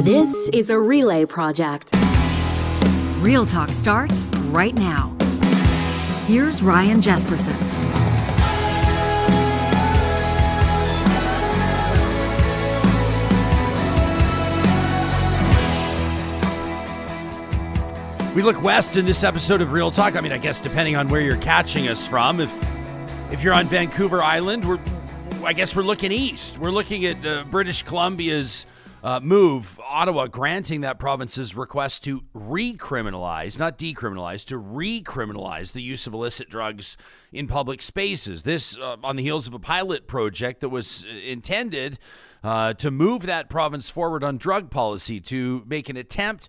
This is a relay project. Real Talk starts right now. Here's Ryan Jesperson. We look west in this episode of Real Talk. I mean, I guess depending on where you're catching us from. If you're on Vancouver Island, we're looking east. We're looking at British Columbia's move, Ottawa granting that province's request to recriminalize, not decriminalize, to recriminalize the use of illicit drugs in public spaces. This on the heels of a pilot project that was intended to move that province forward on drug policy, to make an attempt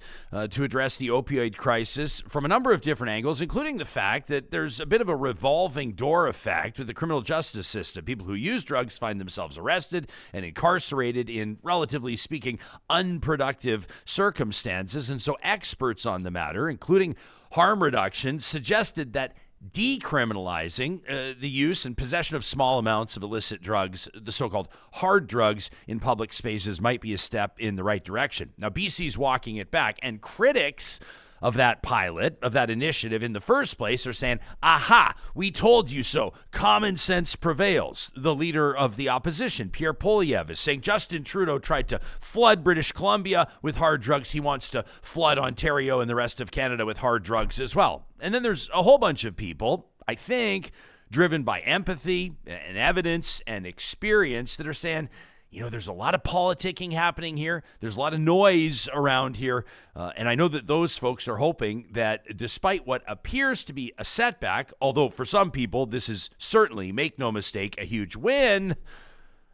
to address the opioid crisis from a number of different angles, including the fact that there's a bit of a revolving door effect with the criminal justice system. People who use drugs find themselves arrested and incarcerated in, relatively speaking, unproductive circumstances. And so experts on the matter, including harm reduction, suggested that decriminalizing the use and possession of small amounts of illicit drugs, the so-called hard drugs, in public spaces might be a step in the right direction. Now, BC's walking it back, and critics of that pilot, of that initiative in the first place, are saying, aha, we told you so. Common sense prevails. The leader of the opposition, Pierre Poilievre, is saying Justin Trudeau tried to flood British Columbia with hard drugs. He wants to flood Ontario and the rest of Canada with hard drugs as well. And then there's a whole bunch of people, I think, driven by empathy and evidence and experience, that are saying, you know, there's a lot of politicking happening here. There's a lot of noise around here. And I know that those folks are hoping that despite what appears to be a setback, although for some people this is certainly, make no mistake, a huge win,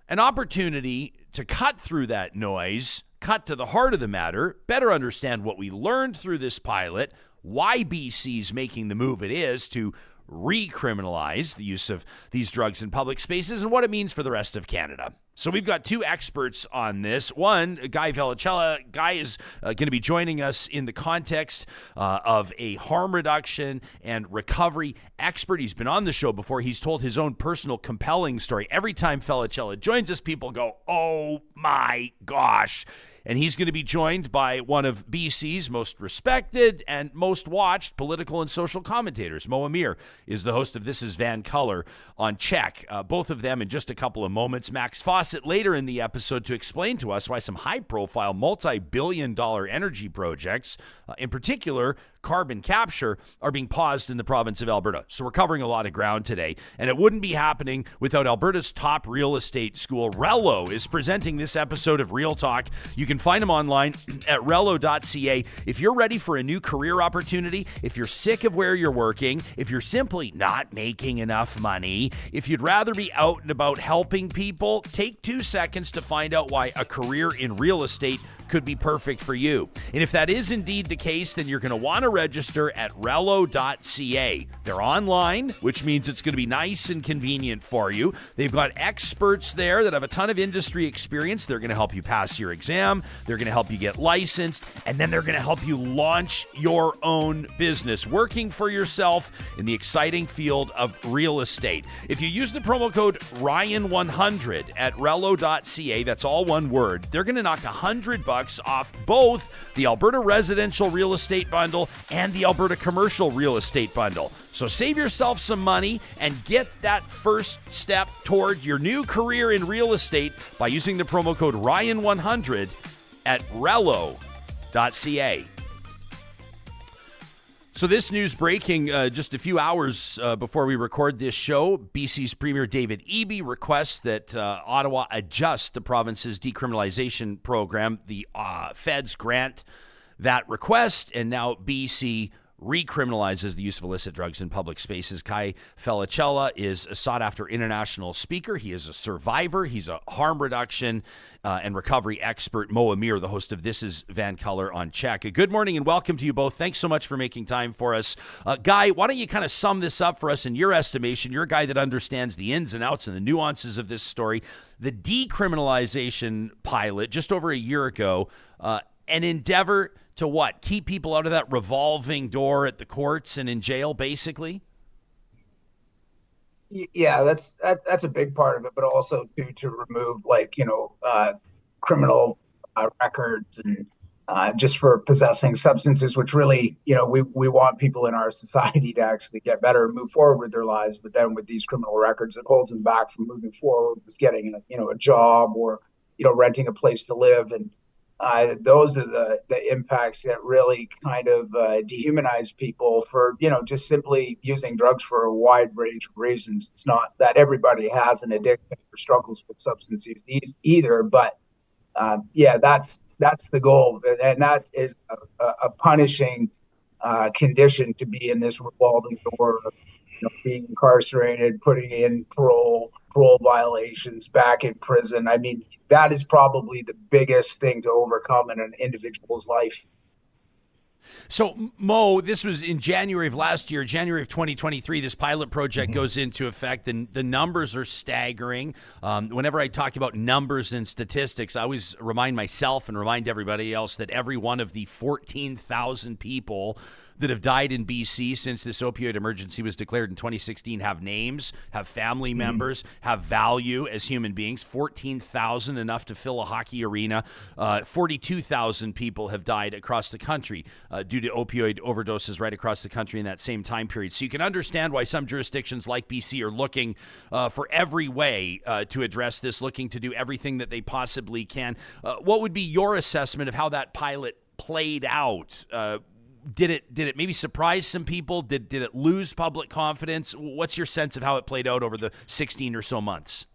an opportunity to cut through that noise, cut to the heart of the matter, better understand what we learned through this pilot, why BC's making the move it is to recriminalize the use of these drugs in public spaces, and what it means for the rest of Canada. So we've got two experts on this. One, Guy Felicella. Guy is going to be joining us in the context of a harm reduction and recovery expert. He's been on the show before. He's told his own personal compelling story. Every time Felicella joins us, people go, oh my gosh. And he's going to be joined by one of BC's most respected and most watched political and social commentators. Mo Amir is the host of This Is Van Color on Check. Both of them in just a couple of moments. Max Fawcett later in the episode to explain to us why some high-profile, multi-billion-dollar energy projects, in particular carbon capture, are being paused in the province of Alberta. So we're covering a lot of ground today, and it wouldn't be happening without Alberta's top real estate school. Rello is presenting this episode of Real Talk. You can find them online at rello.ca. If you're ready for a new career opportunity, if you're sick of where you're working, if you're simply not making enough money, if you'd rather be out and about helping people, take 2 seconds to find out why a career in real estate could be perfect for you. And if that is indeed the case, then you're going to want to register at rello.ca. They're online, which means it's going to be nice and convenient for you. They've got experts there that have a ton of industry experience. They're going to help you pass your exam. They're going to help you get licensed, and then they're going to help you launch your own business, working for yourself in the exciting field of real estate. If you use the promo code Ryan100 at rello.ca, that's all one word, they're going to knock $100 off both the Alberta Residential Real Estate Bundle and the Alberta Commercial Real Estate Bundle. So save yourself some money and get that first step toward your new career in real estate by using the promo code Ryan100 at rello.ca. So this news breaking just a few hours before we record this show. BC's Premier David Eby requests that Ottawa adjust the province's decriminalization program. The feds grant that request, and now BC recriminalizes the use of illicit drugs in public spaces. Guy Felicella is a sought-after international speaker. He is a survivor. He's a harm reduction and recovery expert. Mo Amir, the host of This Is Van Color on Check. Good morning and welcome to you both. Thanks so much for making time for us. Guy, why don't you kind of sum this up for us in your estimation? You're a guy that understands the ins and outs and the nuances of this story. The decriminalization pilot just over a year ago, an endeavor to what? Keep people out of that revolving door at the courts and in jail, basically? Yeah, that's a big part of it, but also to remove, criminal records and just for possessing substances, which really, we want people in our society to actually get better and move forward with their lives. But then with these criminal records, it holds them back from moving forward with getting, a job or, renting a place to live. And those are the impacts that really kind of dehumanize people for, just simply using drugs for a wide range of reasons. It's not that everybody has an addiction or struggles with substance use either, but that's the goal, and that is a punishing condition to be in this revolving door of being incarcerated, putting in parole violations, back in prison. I mean, that is probably the biggest thing to overcome in an individual's life. So, Mo, this was in January of last year, January of 2023, this pilot project goes into effect, and the numbers are staggering. Whenever I talk about numbers and statistics, I always remind myself and remind everybody else that every one of the 14,000 people that have died in BC since this opioid emergency was declared in 2016 have names, have family members, have value as human beings. 14,000, enough to fill a hockey arena. 42,000 people have died across the country due to opioid overdoses right across the country in that same time period. So you can understand why some jurisdictions like BC are looking for every way to address this, looking to do everything that they possibly can. What would be your assessment of how that pilot played out? Did it maybe surprise some people? Did it lose public confidence? What's your sense of how it played out over the 16 or so months?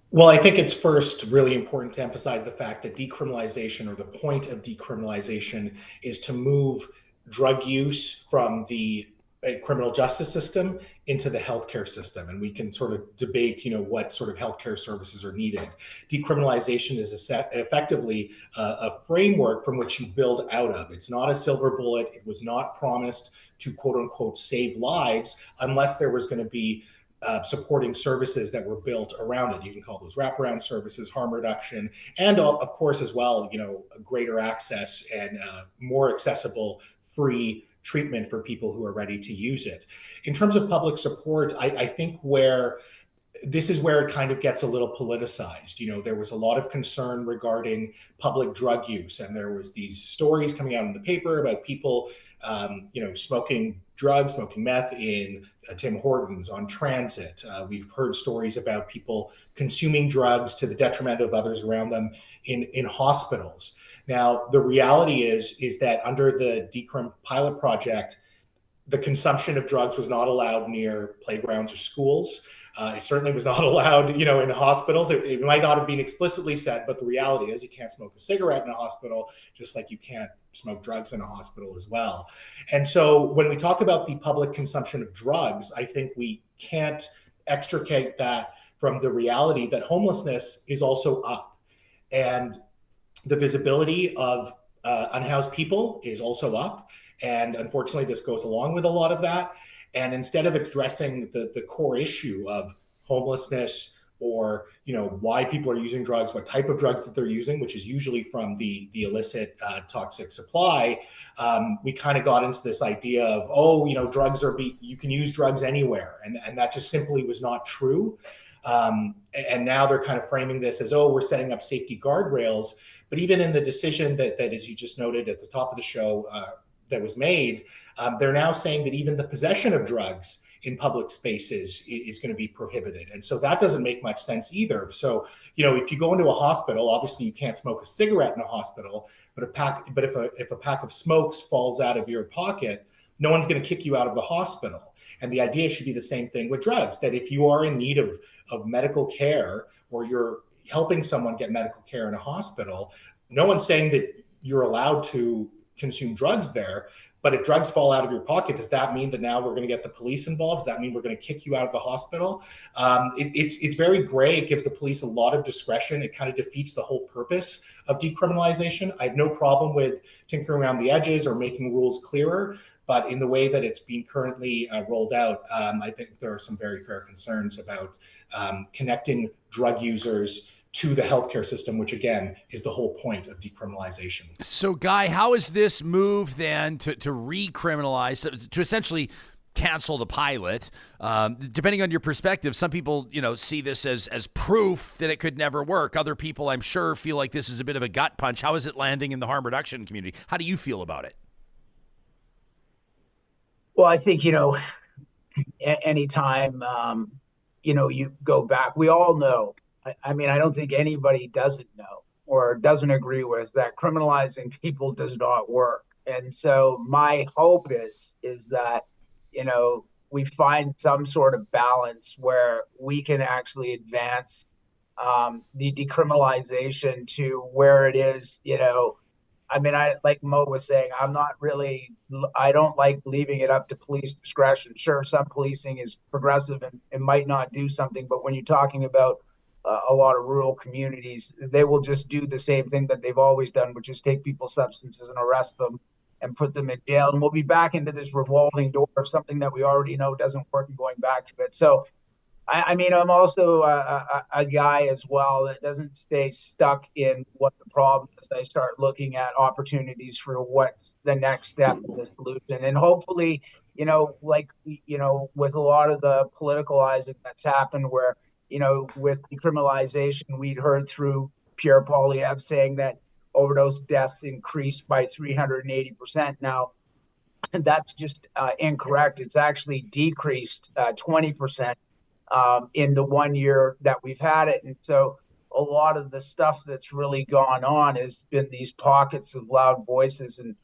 Well, I think it's first really important to emphasize the fact that decriminalization, or the point of decriminalization, is to move drug use from the criminal justice system into the healthcare system. And we can sort of debate, what sort of healthcare services are needed. Decriminalization is effectively a framework from which you build out of. It's not a silver bullet. It was not promised to, quote unquote, save lives unless there was going to be supporting services that were built around it. You can call those wraparound services, harm reduction, and of course as well, greater access and more accessible, free treatment for people who are ready to use it. In terms of public support, I think this is where it kind of gets a little politicized. There was a lot of concern regarding public drug use, and there was these stories coming out in the paper about people, smoking drugs, smoking meth in Tim Hortons, on transit. We've heard stories about people consuming drugs to the detriment of others around them in hospitals. Now, the reality is that under the Decrim pilot project, the consumption of drugs was not allowed near playgrounds or schools. It certainly was not allowed, in hospitals. It might not have been explicitly said, but the reality is you can't smoke a cigarette in a hospital, just like you can't smoke drugs in a hospital as well. And so when we talk about the public consumption of drugs, I think we can't extricate that from the reality that homelessness is also up. And the visibility of unhoused people is also up. And unfortunately, this goes along with a lot of that. And instead of addressing the core issue of homelessness, or why people are using drugs, what type of drugs that they're using, which is usually from the illicit toxic supply, we kind of got into this idea of, drugs you can use drugs anywhere. And that just simply was not true. And now they're kind of framing this as, we're setting up safety guardrails. But even in the decision that as you just noted at the top of the show, that was made, they're now saying that even the possession of drugs in public spaces is going to be prohibited. And so that doesn't make much sense either. So, if you go into a hospital, obviously you can't smoke a cigarette in a hospital, but if a pack of smokes falls out of your pocket, no one's going to kick you out of the hospital. And the idea should be the same thing with drugs, that if you are in need of medical care, or you're helping someone get medical care in a hospital, no one's saying that you're allowed to consume drugs there. But if drugs fall out of your pocket, does that mean that now we're going to get the police involved? Does that mean we're going to kick you out of the hospital? It's very gray. It gives the police a lot of discretion. It kind of defeats the whole purpose of decriminalization. I have no problem with tinkering around the edges or making rules clearer. But in the way that it's being currently rolled out, I think there are some very fair concerns about connecting drug users to the healthcare system, which again is the whole point of decriminalization. So, Guy, how is this move then to recriminalize, to essentially cancel the pilot. Depending on your perspective, some people, see this as proof that it could never work. Other people, I'm sure, feel like this is a bit of a gut punch. How is it landing in the harm reduction community? How do you feel about it? Well, I think, anytime, you go back, we all know. I mean, I don't think anybody doesn't know or doesn't agree with that criminalizing people does not work. And so my hope is that, we find some sort of balance where we can actually advance the decriminalization to where it is, I mean, like Mo was saying, I don't like leaving it up to police discretion. Sure, some policing is progressive and might not do something, but when you're talking about a lot of rural communities, they will just do the same thing that they've always done, which is take people's substances and arrest them and put them in jail. And we'll be back into this revolving door of something that we already know doesn't work and going back to it. So, I mean, I'm also a guy as well that doesn't stay stuck in what the problem is. I start looking at opportunities for what's the next step in the solution. And hopefully, with a lot of the politicalizing that's happened where, with decriminalization, we'd heard through Pierre Poilievre saying that overdose deaths increased by 380%. Now, that's just incorrect. It's actually decreased 20% in the 1 year that we've had it. And so a lot of the stuff that's really gone on has been these pockets of loud voices and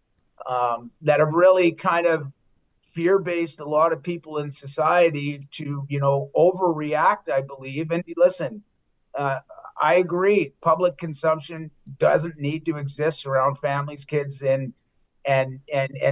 that have really kind of fear-based a lot of people in society to, overreact, I believe. And listen, I agree. Public consumption doesn't need to exist around families, kids, and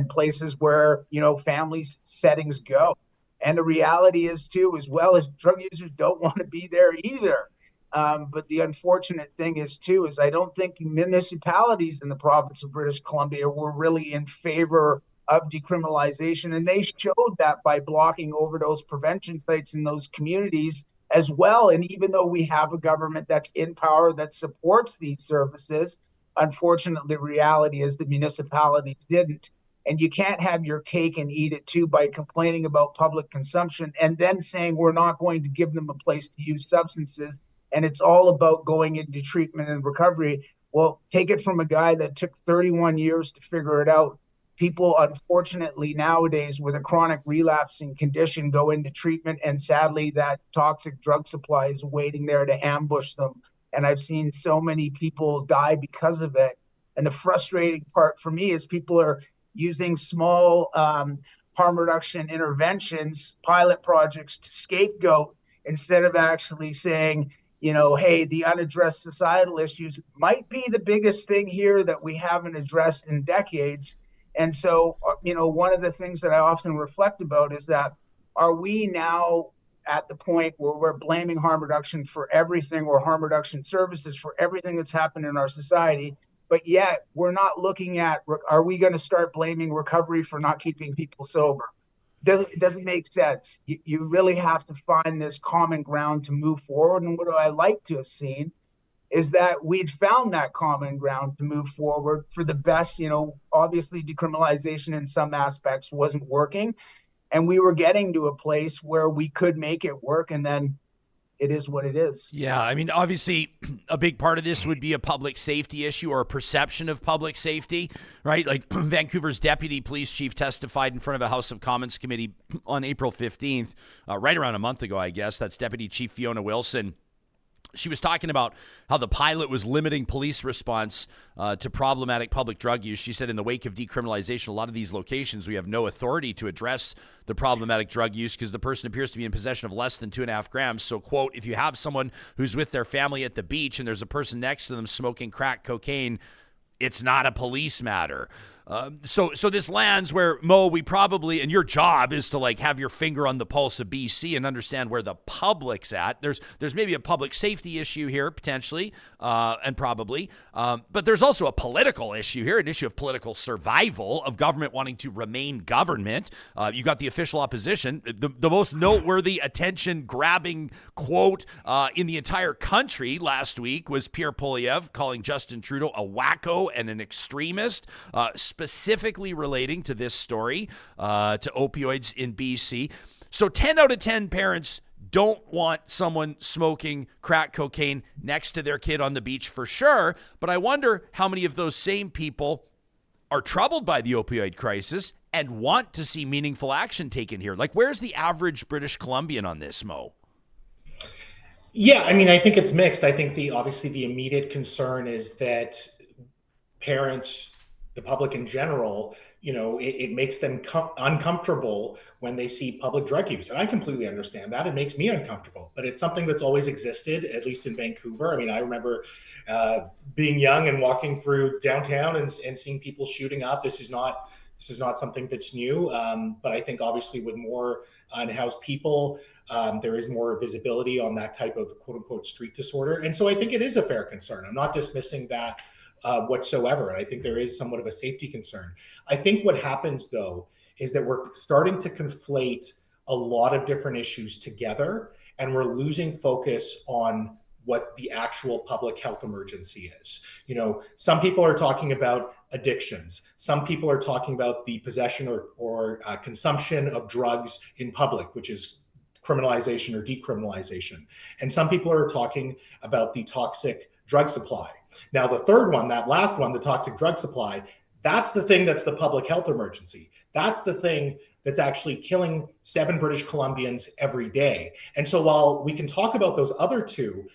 places where, families settings go. And the reality is, too, as well as drug users don't want to be there either. But the unfortunate thing is, too, is I don't think municipalities in the province of British Columbia were really in favor of decriminalization. And they showed that by blocking overdose prevention sites in those communities as well. And even though we have a government that's in power that supports these services, unfortunately, the reality is the municipalities didn't. And you can't have your cake and eat it too by complaining about public consumption and then saying we're not going to give them a place to use substances. And it's all about going into treatment and recovery. Well, take it from a guy that took 31 years to figure it out. People, unfortunately, nowadays with a chronic relapsing condition go into treatment, and sadly, that toxic drug supply is waiting there to ambush them. And I've seen so many people die because of it. And the frustrating part for me is people are using small harm reduction interventions, pilot projects to scapegoat instead of actually saying, hey, the unaddressed societal issues might be the biggest thing here that we haven't addressed in decades. And so, one of the things that I often reflect about is that are we now at the point where we're blaming harm reduction for everything, or harm reduction services for everything that's happened in our society, but yet we're not looking at, are we going to start blaming recovery for not keeping people sober? It doesn't make sense. You really have to find this common ground to move forward. And what I like to have seen is that we'd found that common ground to move forward for the best. Obviously decriminalization in some aspects wasn't working, and we were getting to a place where we could make it work, and then it is what it is. Yeah, I mean, obviously, a big part of this would be a public safety issue or a perception of public safety, right? Like Vancouver's deputy police chief testified in front of a House of Commons committee on April 15th, right around a month ago, I guess. That's Deputy Chief Fiona Wilson. She was talking about how the pilot was limiting police response to problematic public drug use. She said in the wake of decriminalization, a lot of these locations, we have no authority to address the problematic drug use because the person appears to be in possession of less than 2.5 grams. So, quote, if you have someone who's with their family at the beach and there's a person next to them smoking crack cocaine, it's not a police matter. So this lands where, Mo, we probably, and your job is to have your finger on the pulse of BC and understand where the public's at. There's maybe a public safety issue here potentially, and probably, but there's also a political issue here, an issue of political survival of government wanting to remain government. You got the official opposition. The most noteworthy attention-grabbing quote in the entire country last week was Pierre Poilievre calling Justin Trudeau a wacko and an extremist. specifically relating to this story, to opioids in BC. So 10 out of 10 parents don't want someone smoking crack cocaine next to their kid on the beach for sure. But I wonder how many of those same people are troubled by the opioid crisis and want to see meaningful action taken here. Like, where's the average British Columbian on this, Mo? Yeah, I mean, I think it's mixed. I think obviously the immediate concern is that parents, the public in general, it makes them uncomfortable when they see public drug use. And I completely understand that. It makes me uncomfortable, but it's something that's always existed, at least in Vancouver. I mean, I remember being young and walking through downtown and seeing people shooting up. This is not something that's new. But I think obviously with more unhoused people, there is more visibility on that type of quote unquote street disorder. And so I think it is a fair concern. I'm not dismissing that whatsoever. And I think there is somewhat of a safety concern. I think what happens, though, is that we're starting to conflate a lot of different issues together, and we're losing focus on what the actual public health emergency is. Some people are talking about addictions. Some people are talking about the possession or consumption of drugs in public, which is criminalization or decriminalization. And some people are talking about the toxic drug supply. Now, the third one, that last one, the toxic drug supply, that's the thing that's the public health emergency. That's the thing that's actually killing 7 British Columbians every day. And so while we can talk about those other two,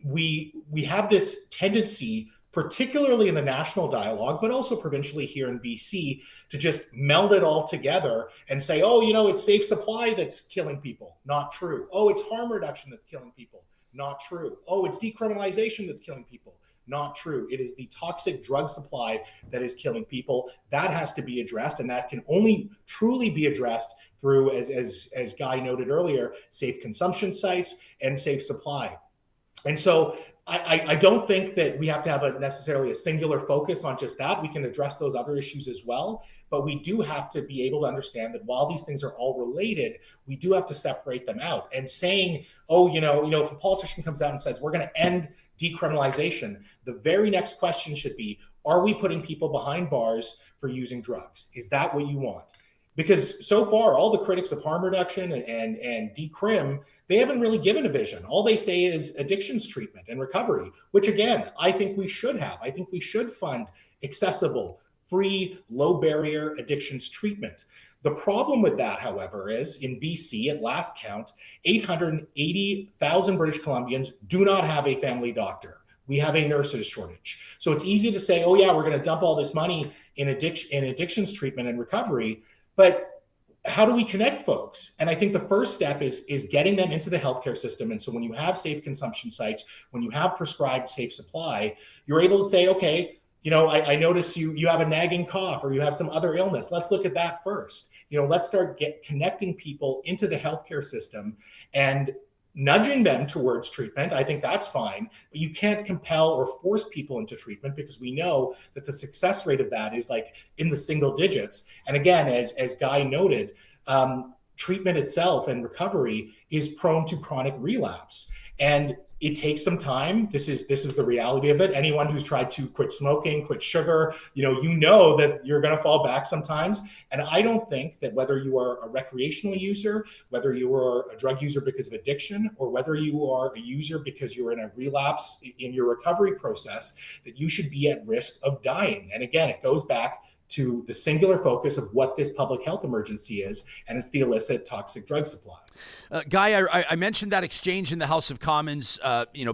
we have this tendency, particularly in the national dialogue, but also provincially here in BC, to just meld it all together and say, it's safe supply that's killing people. Not true. Oh, it's harm reduction that's killing people. Not true. Oh, it's decriminalization that's killing people. Not true. It is the toxic drug supply that is killing people. That has to be addressed, and that can only truly be addressed through, as Guy noted earlier, safe consumption sites and safe supply. And so I don't think that we have to have necessarily a singular focus on just that. We can address those other issues as well, but we do have to be able to understand that while these things are all related, we do have to separate them out. And saying, if a politician comes out and says, we're going to end decriminalization, the very next question should be, are we putting people behind bars for using drugs? Is that what you want? Because so far, all the critics of harm reduction and decrim, they haven't really given a vision. All they say is addictions treatment and recovery, which again, I think we should have. I think we should fund accessible, free, low barrier addictions treatment. The problem with that, however, is in BC, at last count, 880,000 British Columbians do not have a family doctor. We have a nurses shortage. So it's easy to say, we're going to dump all this money in addictions treatment and recovery. But how do we connect folks? And I think the first step is getting them into the healthcare system. And so when you have safe consumption sites, when you have prescribed safe supply, you're able to say, okay, I notice you have a nagging cough or you have some other illness. Let's look at that first. Let's start connecting people into the healthcare system and nudging them towards treatment. I think that's fine, but you can't compel or force people into treatment, because we know that the success rate of that is like in the single digits. And again, as Guy noted, treatment itself and recovery is prone to chronic relapse. And it takes some time. This is the reality of it. Anyone who's tried to quit smoking, quit sugar, you know that you're going to fall back sometimes. And I don't think that whether you are a recreational user, whether you are a drug user because of addiction, or whether you are a user because you're in a relapse in your recovery process, that you should be at risk of dying. And again, it goes back to the singular focus of what this public health emergency is, and it's the illicit toxic drug supply. Guy, I mentioned that exchange in the House of Commons,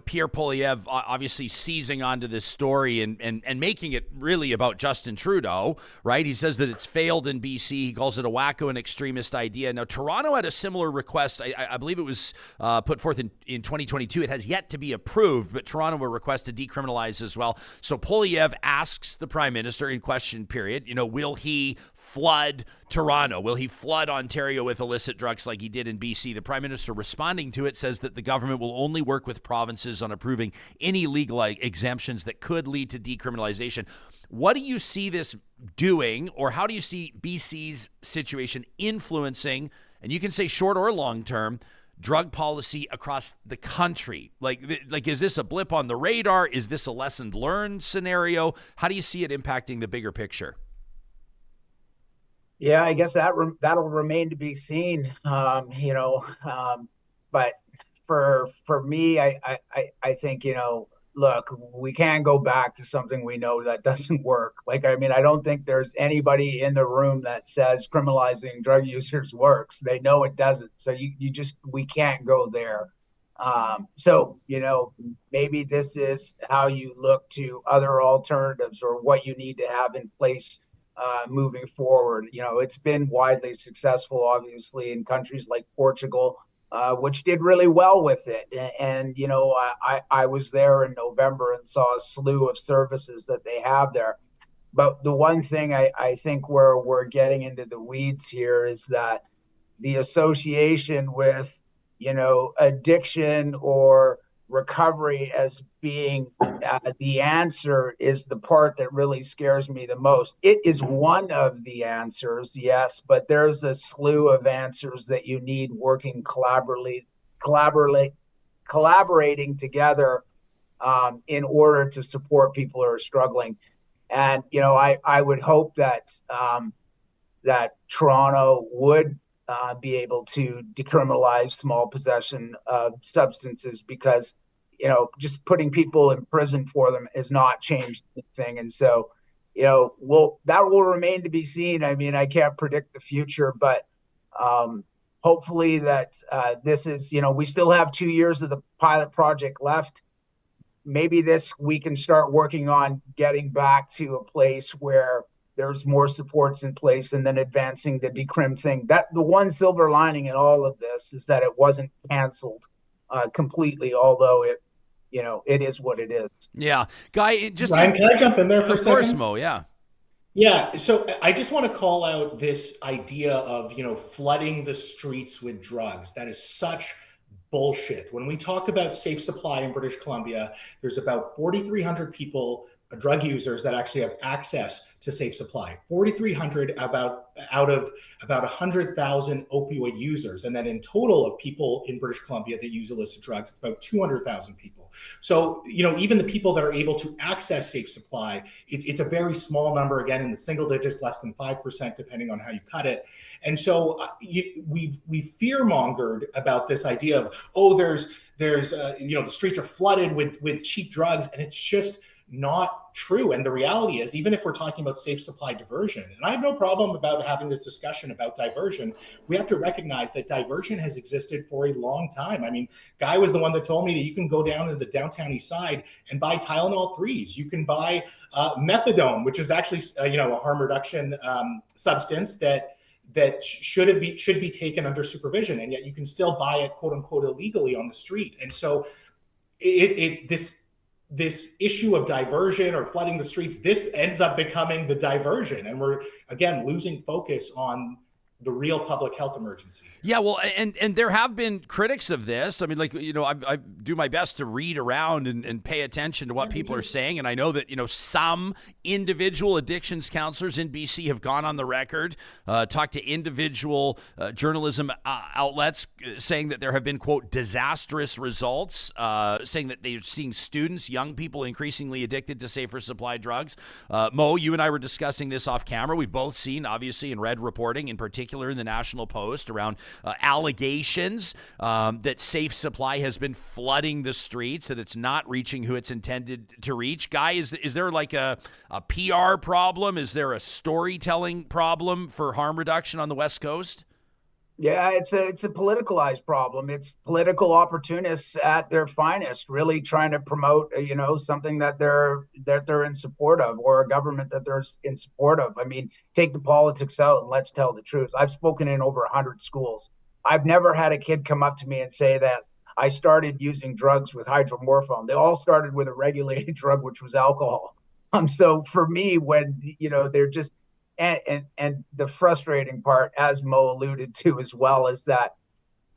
Pierre Poilievre obviously seizing onto this story and making it really about Justin Trudeau, right? He says that it's failed in BC. He calls it a wacko and extremist idea. Now, Toronto had a similar request. I believe it was put forth in 2022. It has yet to be approved, but Toronto will request to decriminalize as well. So Poilievre asks the Prime Minister in question period, will he flood Toronto? Will he flood Ontario with illicit drugs like he did in BC? The Prime Minister, responding to it, says that the government will only work with provinces on approving any legal exemptions that could lead to decriminalization. What do you see this doing, or how do you see BC's situation influencing, and you can say short or long term, drug policy across the country? Like, is this a blip on the radar? Is this a lesson learned scenario? How do you see it impacting the bigger picture? Yeah, I guess that'll remain to be seen. But for me, I think, look, we can't go back to something we know that doesn't work. Like, I mean, I don't think there's anybody in the room that says criminalizing drug users works. They know it doesn't. So we can't go there. So, maybe this is how you look to other alternatives or what you need to have in place moving forward. It's been widely successful, obviously, in countries like Portugal, which did really well with it. And I was there in November and saw a slew of services that they have there. But the one thing I think where we're getting into the weeds here is that the association with, addiction or recovery as being the answer is the part that really scares me the most. It is one of the answers, yes, but there's a slew of answers that you need working collaborating together in order to support people who are struggling. And I would hope that that Toronto would be able to decriminalize small possession of substances, because just putting people in prison for them has not changed anything. And so that will remain to be seen. I mean, I can't predict the future, but hopefully that this is, we still have 2 years of the pilot project left. Maybe we can start working on getting back to a place where there's more supports in place, and then advancing the decrim thing. That the one silver lining in all of this is that it wasn't canceled completely, although it is what it is. Yeah. Guy, Ryan, can I jump in there for a second? Of course, Mo, yeah. Yeah, so I just want to call out this idea of, flooding the streets with drugs. That is such bullshit. When we talk about safe supply in British Columbia, there's about 4,300 people, drug users, that actually have access to safe supply. 4,300 out of about 100,000 opioid users. And then in total of people in British Columbia that use illicit drugs, it's about 200,000 people. So, even the people that are able to access safe supply, it's a very small number, again, in the single digits, less than 5%, depending on how you cut it. And so we've fear-mongered about this idea of, there's the streets are flooded with cheap drugs, and it's just not true. And the reality is, even if we're talking about safe supply diversion, and I have no problem about having this discussion about diversion, we have to recognize that diversion has existed for a long time. I mean, Guy was the one that told me that you can go down to the downtown east side and buy Tylenol 3s. You can buy methadone, which is actually a harm reduction substance that should be taken under supervision, and yet you can still buy it, quote unquote, illegally on the street. And so this issue of diversion or flooding the streets, this ends up becoming the diversion. And we're, again, losing focus on the real public health emergency. Yeah, well, and there have been critics of this. I mean, I do my best to read around and pay attention to what people are saying. And I know that, some individual addictions counselors in BC have gone on the record, talked to individual journalism outlets saying that there have been, quote, disastrous results, saying that they're seeing students, young people increasingly addicted to safer supply drugs. Mo, you and I were discussing this off camera. We've both seen, obviously, and read reporting in particular in the National Post around allegations that safe supply has been flooding the streets, that it's not reaching who it's intended to reach. Guy, is there like a PR problem? Is there a storytelling problem for harm reduction on the West Coast? Yeah, it's a politicalized problem. It's political opportunists at their finest, really trying to promote, something that they're in support of, or a government that they're in support of. I mean, take the politics out and let's tell the truth. I've spoken in over 100 schools. I've never had a kid come up to me and say that I started using drugs with hydromorphone. They all started with a regulated drug, which was alcohol. So for me, when they're just and the frustrating part, as Mo alluded to as well, is that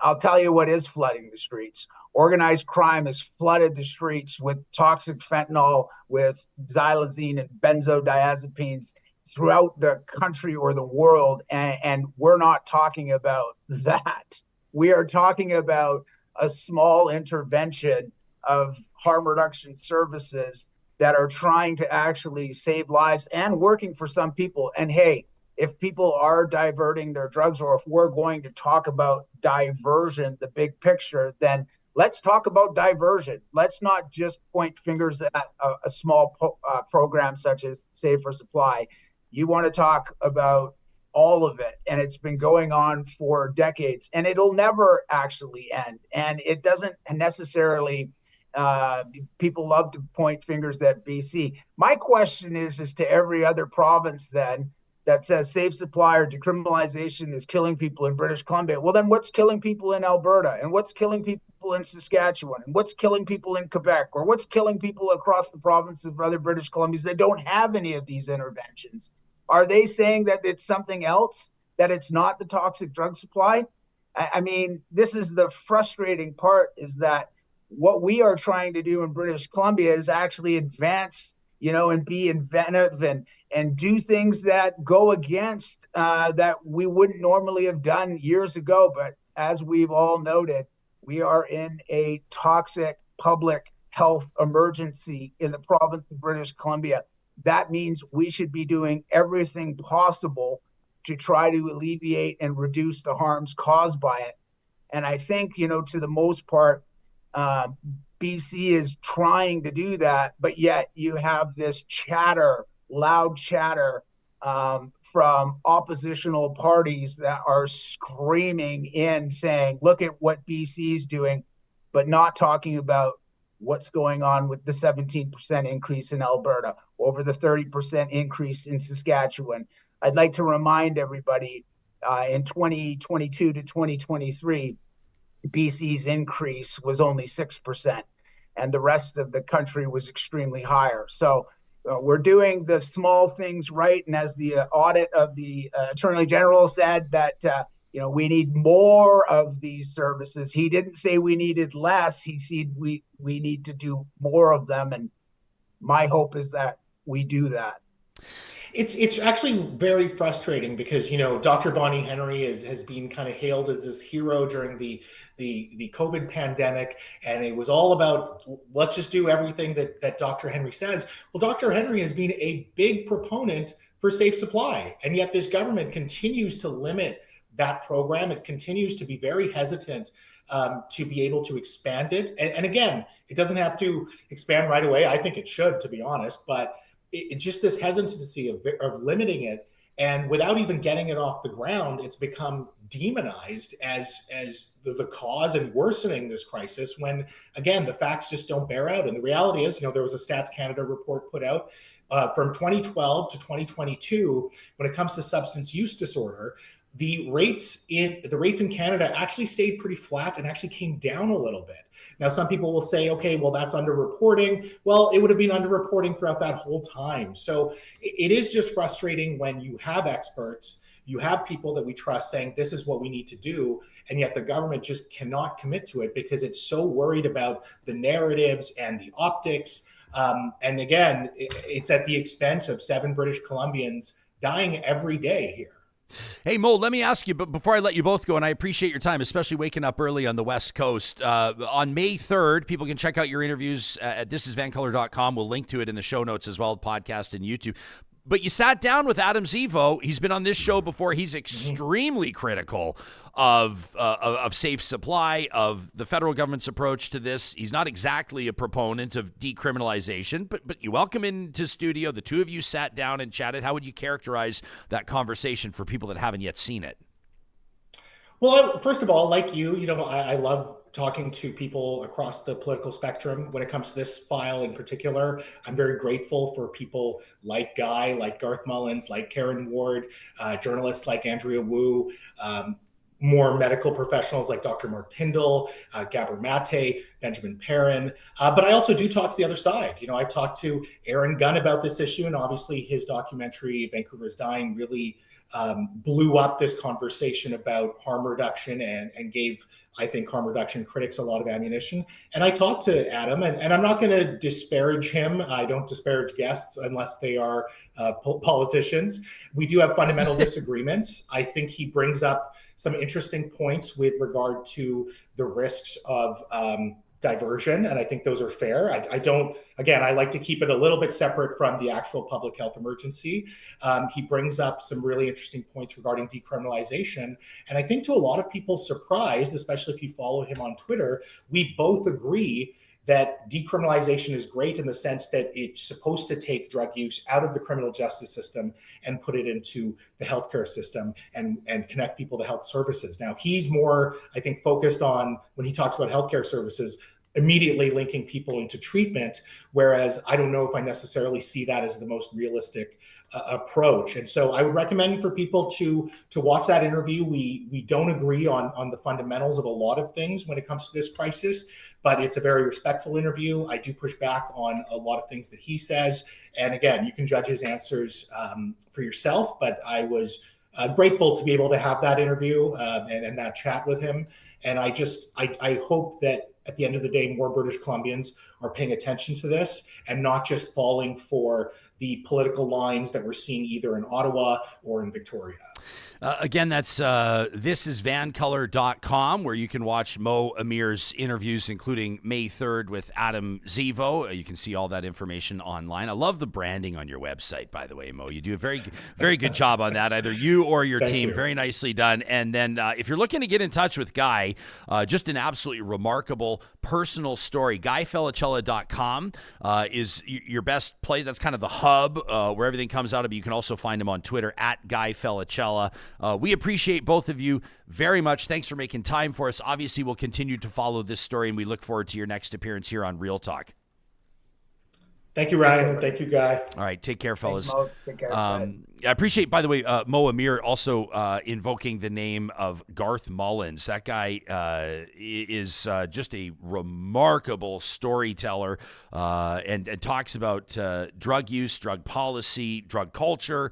I'll tell you what is flooding the streets. Organized crime has flooded the streets with toxic fentanyl, with xylazine and benzodiazepines throughout the country or the world. And we're not talking about that. We are talking about a small intervention of harm reduction services that are trying to actually save lives and working for some people. And hey, if people are diverting their drugs, or if we're going to talk about diversion, the big picture, then let's talk about diversion. Let's not just point fingers at a small program such as Save for Supply. You want to talk about all of it, and it's been going on for decades, and it'll never actually end. And it doesn't necessarily, people love to point fingers at BC. My question is to every other province then that says safe supply or decriminalization is killing people in British Columbia. Well, then what's killing people in Alberta, and what's killing people in Saskatchewan, and what's killing people in Quebec, or what's killing people across the province of other British Columbias that don't have any of these interventions? Are they saying that it's something else, that it's not the toxic drug supply? I mean, this is the frustrating part, is that what we are trying to do in British Columbia is actually advance, and be inventive and do things that go against that we wouldn't normally have done years ago. But as we've all noted, we are in a toxic public health emergency in the province of British Columbia. That means we should be doing everything possible to try to alleviate and reduce the harms caused by it. And I think, to the most part, BC is trying to do that, but yet you have this loud chatter from oppositional parties that are screaming in, saying, look at what BC is doing, but not talking about what's going on with the 17% increase in Alberta, over the 30% increase in Saskatchewan. I'd like to remind everybody, in 2022 to 2023, BC's increase was only 6%, and the rest of the country was extremely higher. So we're doing the small things right. And as the audit of the Attorney General said, that we need more of these services. He didn't say we needed less. He said we need to do more of them. And my hope is that we do that. It's actually very frustrating because, Dr. Bonnie Henry has been kind of hailed as this hero during the COVID pandemic. And it was all about, let's just do everything that Dr. Henry says. Well, Dr. Henry has been a big proponent for safe supply. And yet this government continues to limit that program. It continues to be very hesitant to be able to expand it. And again, it doesn't have to expand right away. I think it should, to be honest, but it's just this hesitancy of limiting it. And without even getting it off the ground, it's become demonized as the cause and worsening this crisis, when, again, the facts just don't bear out. And the reality is, there was a Stats Canada report put out from 2012 to 2022, when it comes to substance use disorder. The rates in Canada actually stayed pretty flat and actually came down a little bit. Now, some people will say, okay, well, that's underreporting. Well, it would have been underreporting throughout that whole time. So it is just frustrating when you have experts, you have people that we trust saying this is what we need to do, and yet the government just cannot commit to it because it's so worried about the narratives and the optics. And again, it's at the expense of 7 British Columbians dying every day here. Hey, Mo, let me ask you, but before I let you both go, and I appreciate your time, especially waking up early on the West Coast. On May 3rd, people can check out your interviews at thisisvancouver.com. We'll link to it in the show notes as well, podcast and YouTube. But you sat down with Adam Zivo. He's been on this show before. He's extremely critical of safe supply, of the federal government's approach to this. He's not exactly a proponent of decriminalization, but you welcome into studio. The two of you sat down and chatted. How would you characterize that conversation for people that haven't yet seen it? Well, first of all, like you, I love talking to people across the political spectrum. When it comes to this file in particular, I'm very grateful for people like Guy, like Garth Mullins, like Karen Ward, journalists like Andrea Wu, more medical professionals like Dr. Mark Tyndall, Gabor Mate, Benjamin Perrin. But I also do talk to the other side. I've talked to Aaron Gunn about this issue, and obviously his documentary, Vancouver is Dying, really blew up this conversation about harm reduction and gave, I think, harm reduction critics a lot of ammunition. And I talked to Adam, and I'm not going to disparage him. I don't disparage guests unless they are politicians. We do have fundamental disagreements. I think he brings up some interesting points with regard to the risks of diversion, and I think those are fair. I like to keep it a little bit separate from the actual public health emergency. He brings up some really interesting points regarding decriminalization, and I think to a lot of people's surprise, especially if you follow him on Twitter, we both agree that decriminalization is great in the sense that it's supposed to take drug use out of the criminal justice system and put it into the healthcare system and connect people to health services. Now, he's more, I think, focused on, when he talks about healthcare services, immediately linking people into treatment, whereas I don't know if I necessarily see that as the most realistic approach. And so I would recommend for people to watch that interview. We don't agree on the fundamentals of a lot of things when it comes to this crisis, but it's a very respectful interview. I do push back on a lot of things that he says. And again, you can judge his answers for yourself, but I was grateful to be able to have that interview and that chat with him. And I hope that at the end of the day, more British Columbians are paying attention to this and not just falling for the political lines that we're seeing either in Ottawa or in Victoria. Again, that's thisisvancolor.com, where you can watch Mo Amir's interviews, including May 3rd with Adam Zivo. You can see all that information online. I love the branding on your website, by the way, Mo. You do a very, very good job on that, either you or your team. Very nicely done. And then if you're looking to get in touch with Guy, just an absolutely remarkable personal story, guyfelicella.com is your best place. That's kind of the hub where everything comes out of. You can also find him on Twitter at Guy Felicella. We appreciate both of you very much. Thanks for making time for us. Obviously, we'll continue to follow this story, and we look forward to your next appearance here on Real Talk. Thank you, Ryan, and thank you, Guy. All right, take care, fellas. Thanks, Mo. Take care. I appreciate, by the way, Mo Amir also invoking the name of Garth Mullins. That guy is just a remarkable storyteller and talks about drug use, drug policy, drug culture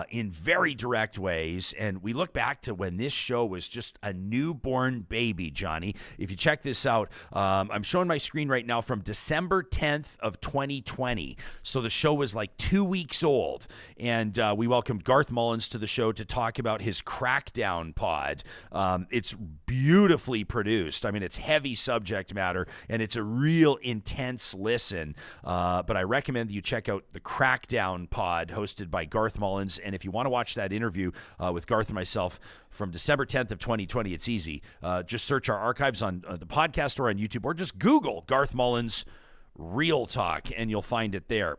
in very direct ways. And we look back to when this show was just a newborn baby, Johnny. If you check this out, I'm showing my screen right now from December 10th of 2020. So the show was like 2 weeks old. And we welcomed Garth Mullins to the show to talk about his Crackdown pod. It's beautifully produced. I mean, it's heavy subject matter, and it's a real intense listen. But I recommend that you check out the Crackdown pod hosted by Garth Mullins. And if you want to watch that interview with Garth and myself from December 10th of 2020, it's easy. Just search our archives on the podcast or on YouTube, or just Google Garth Mullins Real Talk, and you'll find it there.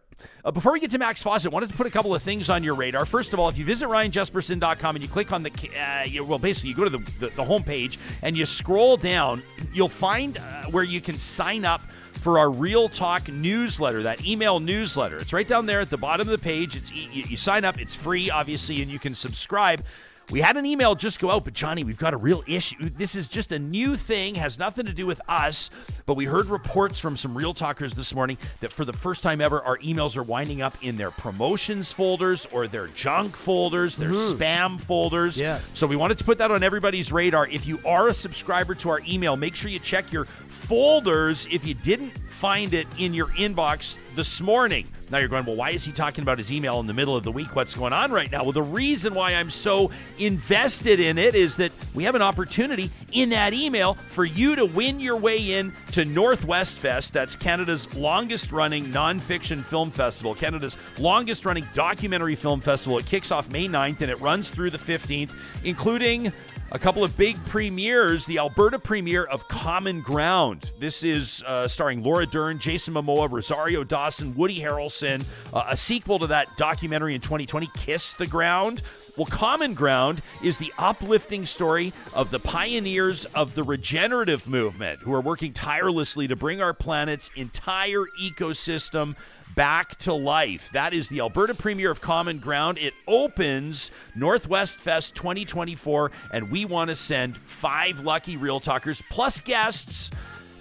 Before we get to Max Fawcett, I wanted to put a couple of things on your radar. First of all, if you visit ryanjesperson.com and you click on basically you go to the homepage and you scroll down, you'll find where you can sign up for our Real Talk newsletter, that email newsletter. It's right down there at the bottom of the page. You sign up. It's free, obviously, and you can subscribe. We had an email just go out, but Johnny, we've got a real issue. This is just a new thing, has nothing to do with us, but we heard reports from some Real Talkers this morning that for the first time ever, our emails are winding up in their promotions folders or their junk folders, their spam folders. Yeah. So we wanted to put that on everybody's radar. If you are a subscriber to our email, make sure you check your folders if you didn't find it in your inbox this morning. Now you're going, well, why is he talking about his email in the middle of the week? What's going on right now? Well, the reason why I'm so invested in it is that we have an opportunity in that email for you to win your way in to NorthwestFest. That's Canada's longest-running nonfiction film festival, Canada's longest-running documentary film festival. It kicks off May 9th, and it runs through the 15th, including a couple of big premieres, the Alberta premiere of Common Ground. This is starring Laura Dern, Jason Momoa, Rosario Dawson, Woody Harrelson, a sequel to that documentary in 2020, Kiss the Ground. Well, Common Ground is the uplifting story of the pioneers of the regenerative movement who are working tirelessly to bring our planet's entire ecosystem back to life. That is the Alberta premiere of Common Ground. It opens NorthwestFest 2024, and we want to send 5 lucky Real Talkers plus guests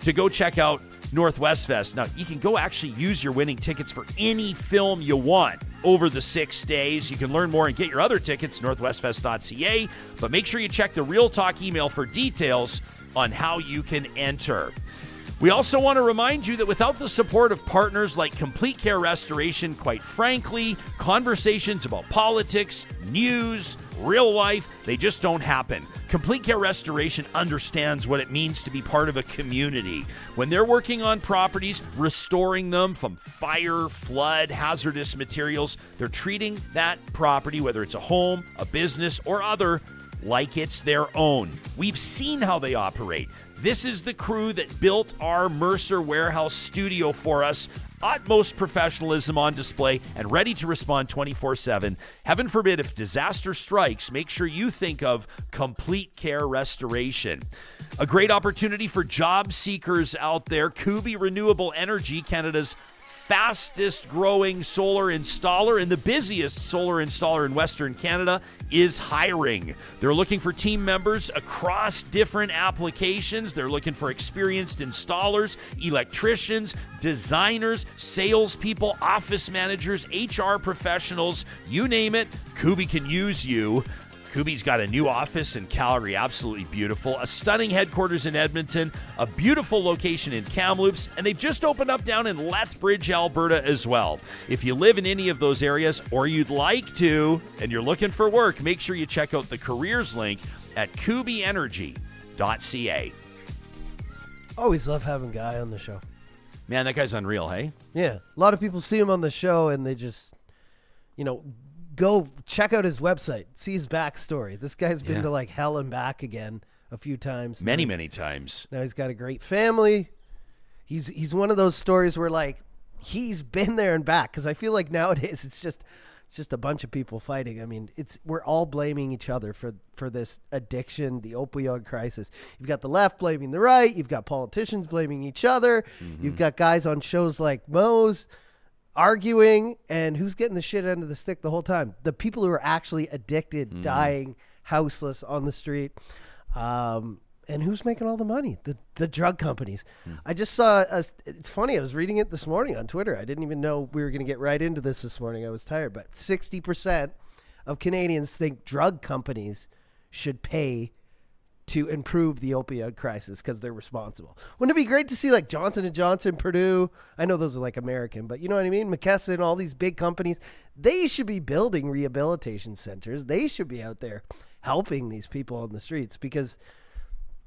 to go check out NorthwestFest. Now, you can go actually use your winning tickets for any film you want over the 6 days. You can learn more and get your other tickets, northwestfest.ca, but make sure you check the Real Talk email for details on how you can enter. We also want to remind you that without the support of partners like Complete Care Restoration, quite frankly, conversations about politics, news, real life, they just don't happen. Complete Care Restoration understands what it means to be part of a community. When they're working on properties, restoring them from fire, flood, hazardous materials, they're treating that property, whether it's a home, a business, or other, like it's their own. We've seen how they operate. This is the crew that built our Mercer Warehouse studio for us. Utmost professionalism on display and ready to respond 24/7. Heaven forbid if disaster strikes, make sure you think of Complete Care Restoration. A great opportunity for job seekers out there. Kubi Renewable Energy, Canada's fastest growing solar installer and the busiest solar installer in Western Canada, is hiring. They're looking for team members across different applications. They're looking for experienced installers, electricians, designers, salespeople, office managers, HR professionals, you name it, Kubi can use you. Kubi's got a new office in Calgary, absolutely beautiful, a stunning headquarters in Edmonton, a beautiful location in Kamloops, and they've just opened up down in Lethbridge, Alberta as well. If you live in any of those areas or you'd like to and you're looking for work, make sure you check out the careers link at kubienergy.ca. Always love having Guy on the show. Man, that guy's unreal, hey? Yeah. A lot of people see him on the show and they just, go check out his website, see his backstory. This guy's been to like hell and back again a few times. Many times. Now he's got a great family. He's one of those stories where like he's been there and back, because I feel like nowadays it's just a bunch of people fighting. I mean, we're all blaming each other for this addiction, the opioid crisis. You've got the left blaming the right. You've got politicians blaming each other. Mm-hmm. You've got guys on shows like Mo's arguing, and who's getting the shit end of the stick the whole time? The people who are actually addicted, dying, houseless on the street. And who's making all the money? The drug companies. I just saw, it's funny, I was reading it this morning on Twitter. I didn't even know we were going to get right into this morning. I was tired, but 60% of Canadians think drug companies should pay to improve the opioid crisis because they're responsible. Wouldn't it be great to see like Johnson & Johnson, Purdue? I know those are like American, but you know what I mean? McKesson, all these big companies, they should be building rehabilitation centers. They should be out there helping these people on the streets, because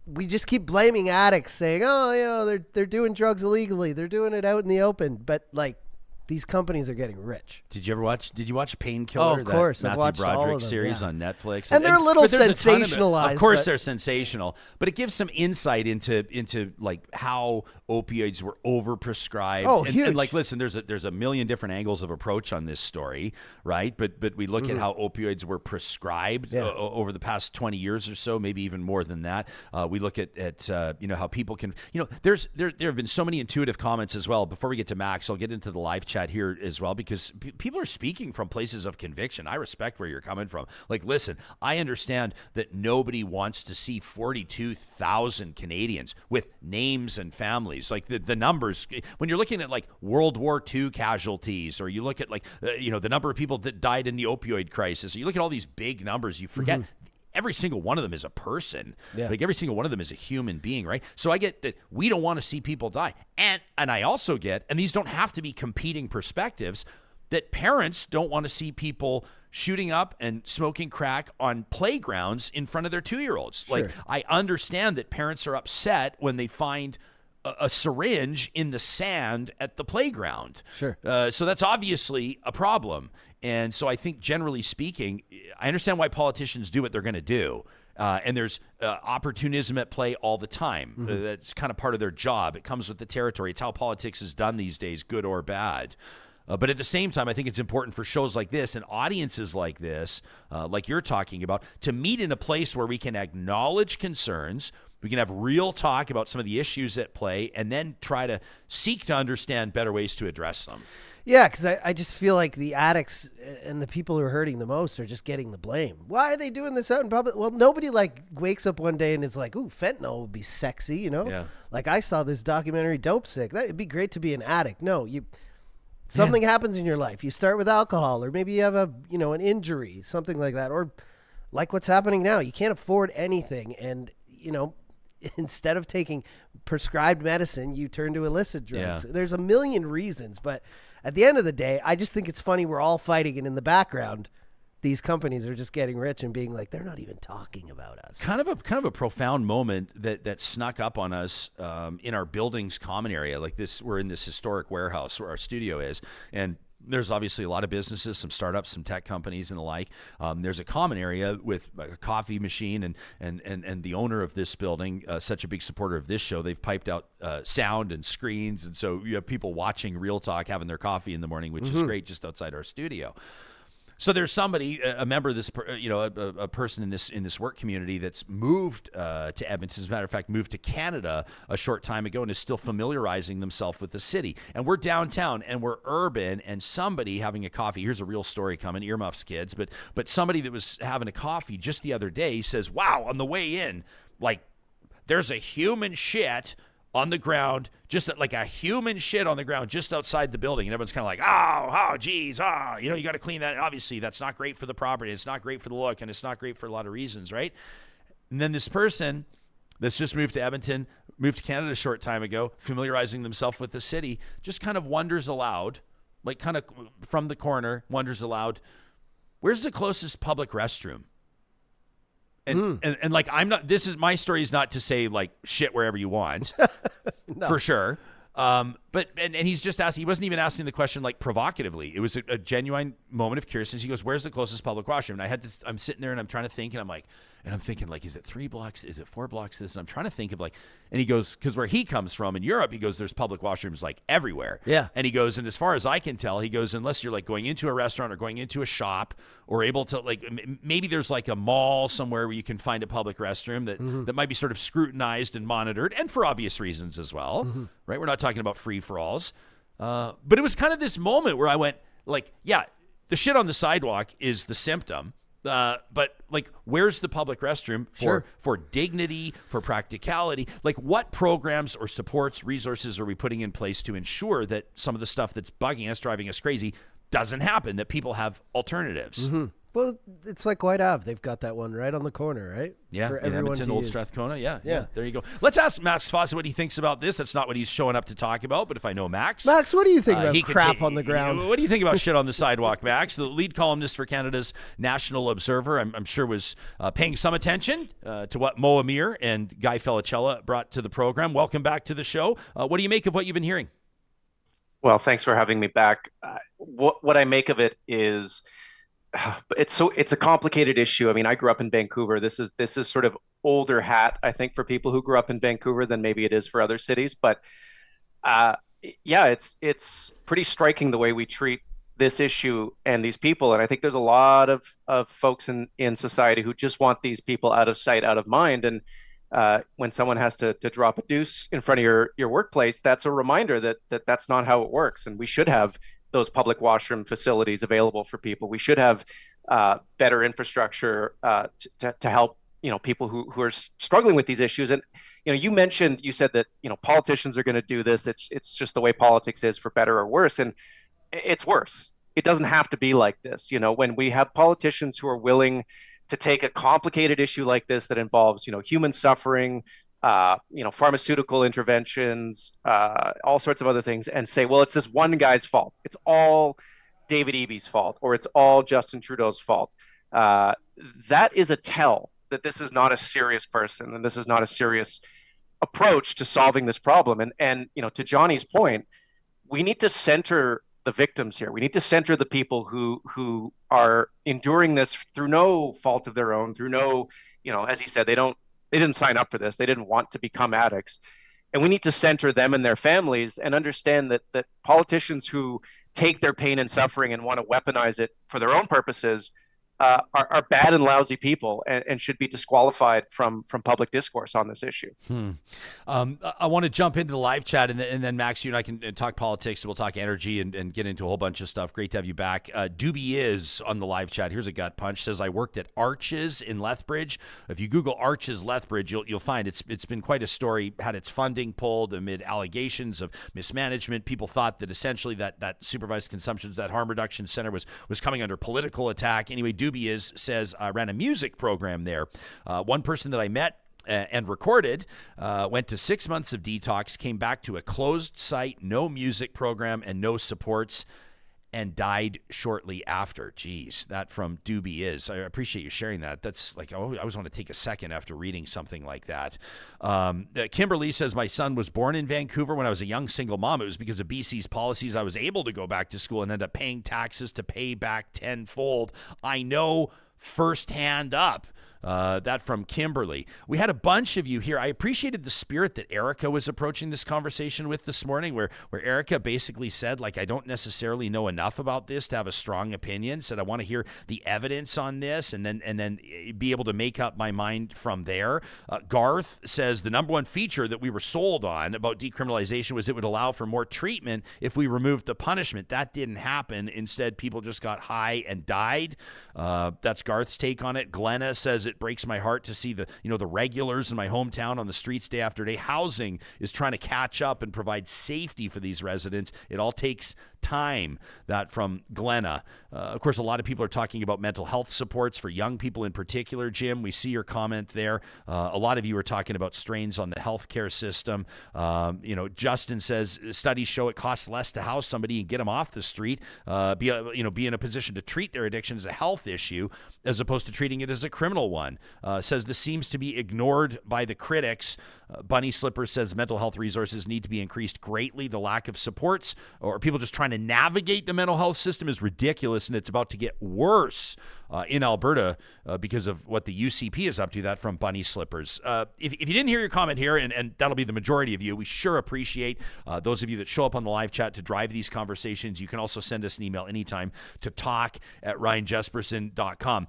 we just keep blaming addicts, saying, oh, they're doing drugs illegally. They're doing it out in the open. But like, these companies are getting rich. Did you watch Painkiller? Oh, of course. That Matthew Broderick series on Netflix. And they're a little sensationalized. Of course they're sensational, but it gives some insight into like how opioids were overprescribed. Oh, huge. And like, listen, there's a million different angles of approach on this story, right? But we look at how opioids were prescribed over the past 20 years or so, maybe even more than that. We look at how people can, there have been so many intuitive comments as well. Before we get to Max, I'll get into the live chat here as well, because people are speaking from places of conviction. I respect where you're coming from. Like, listen, I understand that nobody wants to see 42,000 Canadians with names and families. Like the numbers, when you're looking at like World War II casualties, or you look at like, the number of people that died in the opioid crisis, or you look at all these big numbers, you forget every single one of them is a person. Yeah. Like every single one of them is a human being, right? So I get that we don't want to see people die. And I also get, and these don't have to be competing perspectives, that parents don't want to see people shooting up and smoking crack on playgrounds in front of their 2-year-olds. Sure. Like, I understand that parents are upset when they find a syringe in the sand at the playground. Sure. So that's obviously a problem. And so I think, generally speaking, I understand why politicians do what they're going to do. And there's opportunism at play all the time. That's kind of part of their job. It comes with the territory. It's how politics is done these days, good or bad. But at the same time, I think it's important for shows like this and audiences like this, like you're talking about, to meet in a place where we can acknowledge concerns, we can have real talk about some of the issues at play, and then try to seek to understand better ways to address them. Yeah, because I just feel like the addicts and the people who are hurting the most are just getting the blame. Why are they doing this out in public? Well, nobody like wakes up one day and is like, ooh, fentanyl would be sexy, Yeah. Like, I saw this documentary, Dope Sick. It'd be great to be an addict. No, something happens in your life. You start with alcohol, or maybe you have an injury, something like that. Or like what's happening now, you can't afford anything. And, instead of taking prescribed medicine, you turn to illicit drugs. Yeah. There's a million reasons, but at the end of the day, I just think it's funny we're all fighting, and in the background, these companies are just getting rich and being like, they're not even talking about us. Kind of a profound moment that snuck up on us in our building's common area. Like this, we're in this historic warehouse where our studio is, and there's obviously a lot of businesses, some startups, some tech companies and the like. There's a common area with a coffee machine, and the owner of this building, such a big supporter of this show, they've piped out sound and screens, and so you have people watching Real Talk having their coffee in the morning, which is great, just outside our studio. So there's somebody, a member of this, a person in this work community that's moved to Edmonton. As a matter of fact, moved to Canada a short time ago and is still familiarizing themselves with the city. And we're downtown and we're urban, and somebody having a coffee. Here's a real story coming, earmuffs, kids. But somebody that was having a coffee just the other day says, "Wow, on the way in, like there's a human shit on the ground, just like a human shit on the ground just outside the building." And everyone's kind of like, oh, geez, you got to clean that. Obviously, that's not great for the property. It's not great for the look, and it's not great for a lot of reasons, right? And then this person that's just moved to Edmonton, moved to Canada a short time ago, familiarizing themselves with the city, just kind of wonders aloud, like kind of from the corner, wonders aloud, where's the closest public restroom? And like, this is my story is not to say like shit wherever you want, no. For sure. But he's just asking, he wasn't even asking the question like provocatively. It was a genuine moment of curiosity. He goes, "Where's the closest public washroom?" And I'm sitting there and I'm trying to think, and I'm thinking like, is it 3 blocks? Is it 4 blocks? This, and I'm trying to think of like, and he goes, because where he comes from in Europe, he goes, there's public washrooms like everywhere. Yeah. And he goes, and as far as I can tell, he goes, unless you're like going into a restaurant or going into a shop or able to like, maybe there's like a mall somewhere where you can find a public restroom that might be sort of scrutinized and monitored, and for obvious reasons as well, right? We're not talking about free-for-alls. But it was kind of this moment where I went like, yeah, the shit on the sidewalk is the symptom. But like, where's the public restroom for dignity, for practicality? Like, what programs or supports, resources are we putting in place to ensure that some of the stuff that's bugging us, driving us crazy, doesn't happen, that people have alternatives? Well, it's like White Ave. They've got that one right on the corner, right? Yeah, for in everyone Edmonton, to Old use. Strathcona. Yeah, there you go. Let's ask Max Fawcett what he thinks about this. That's not what he's showing up to talk about, but if I know Max, what do you think about he crap on the ground? What do you think about shit on the sidewalk, Max? The lead columnist for Canada's National Observer, I'm sure was paying some attention to what Mo Amir and Guy Felicella brought to the program. Welcome back to the show. What do you make of what you've been hearing? Well, thanks for having me back. What I make of it is, it's a complicated issue. I mean, I grew up in Vancouver. This is sort of older hat, I think, for people who grew up in Vancouver than maybe it is for other cities. But yeah, it's pretty striking the way we treat this issue and these people. And I think there's a lot of folks in society who just want these people out of sight, out of mind. And when someone has to drop a deuce in front of your workplace, that's a reminder that's not how it works. And we should have those public washroom facilities available for people. We should have better infrastructure to help people who are struggling with these issues. And you said that politicians are going to do this. It's just the way politics is, for better or worse. And it's worse. It doesn't have to be like this. When we have politicians who are willing to take a complicated issue like this that involves human suffering, pharmaceutical interventions, all sorts of other things, and say, well, it's this one guy's fault. It's all David Eby's fault, or it's all Justin Trudeau's fault. That is a tell that this is not a serious person, and this is not a serious approach to solving this problem. And to Johnny's point, we need to center the victims here. We need to center the people who are enduring this through no fault of their own, through no, as he said, they didn't sign up for this. They didn't want to become addicts. And we need to center them and their families and understand that politicians who take their pain and suffering and want to weaponize it for their own purposes are bad and lousy people and should be disqualified from public discourse on this issue. I want to jump into the live chat, and then Max, you and I can talk politics. We'll talk energy and get into a whole bunch of stuff. Great to have you back. Doobie is on the live chat. Here's a gut punch. Says, I worked at Arches in Lethbridge. If you Google Arches Lethbridge, you'll find it's been quite a story. Had its funding pulled amid allegations of mismanagement. People thought that essentially that supervised consumption, that harm reduction center was coming under political attack. Anyway, Doobie says, I ran a music program there. One person that I met and recorded went to 6 months of detox, came back to a closed site, no music program and no supports. and died shortly after. Geez, that from Doobie Is. I appreciate you sharing that. That's like, I always want to take a second after reading something like that. Kimberly says, my son was born in Vancouver when I was a young single mom. It was because of BC's policies I was able to go back to school and end up paying taxes to pay back tenfold. I know firsthand up. That from Kimberly. We had a bunch of you here. I appreciated the spirit that Erica was approaching this conversation with this morning, where Erica basically said, like, I don't necessarily know enough about this to have a strong opinion. Said I want to hear the evidence on this and then be able to make up my mind from there. Garth says the number one feature that we were sold on about decriminalization was it would allow for more treatment if we removed the punishment. That didn't happen. Instead, people just got high and died. That's Garth's take on it. Glenna says it breaks my heart to see the regulars in my hometown on the streets day after day. Housing is trying to catch up and provide safety for these residents. It all takes time. That from Glenna. Of course, a lot of people are talking about mental health supports for young people in particular. Jim, we see your comment there. A lot of you are talking about strains on the healthcare system. Justin says studies show it costs less to house somebody and get them off the street. Be in a position to treat their addiction as a health issue as opposed to treating it as a criminal one. Says this seems to be ignored by the critics. Bunny Slippers says mental health resources need to be increased greatly. The lack of supports or people just trying to navigate the mental health system is ridiculous, and it's about to get worse in Alberta because of what the UCP is up to. That from Bunny Slippers. If you didn't hear your comment here, and that'll be the majority of you, we sure appreciate those of you that show up on the live chat to drive these conversations. You can also send us an email anytime to talk@ryanjesperson.com.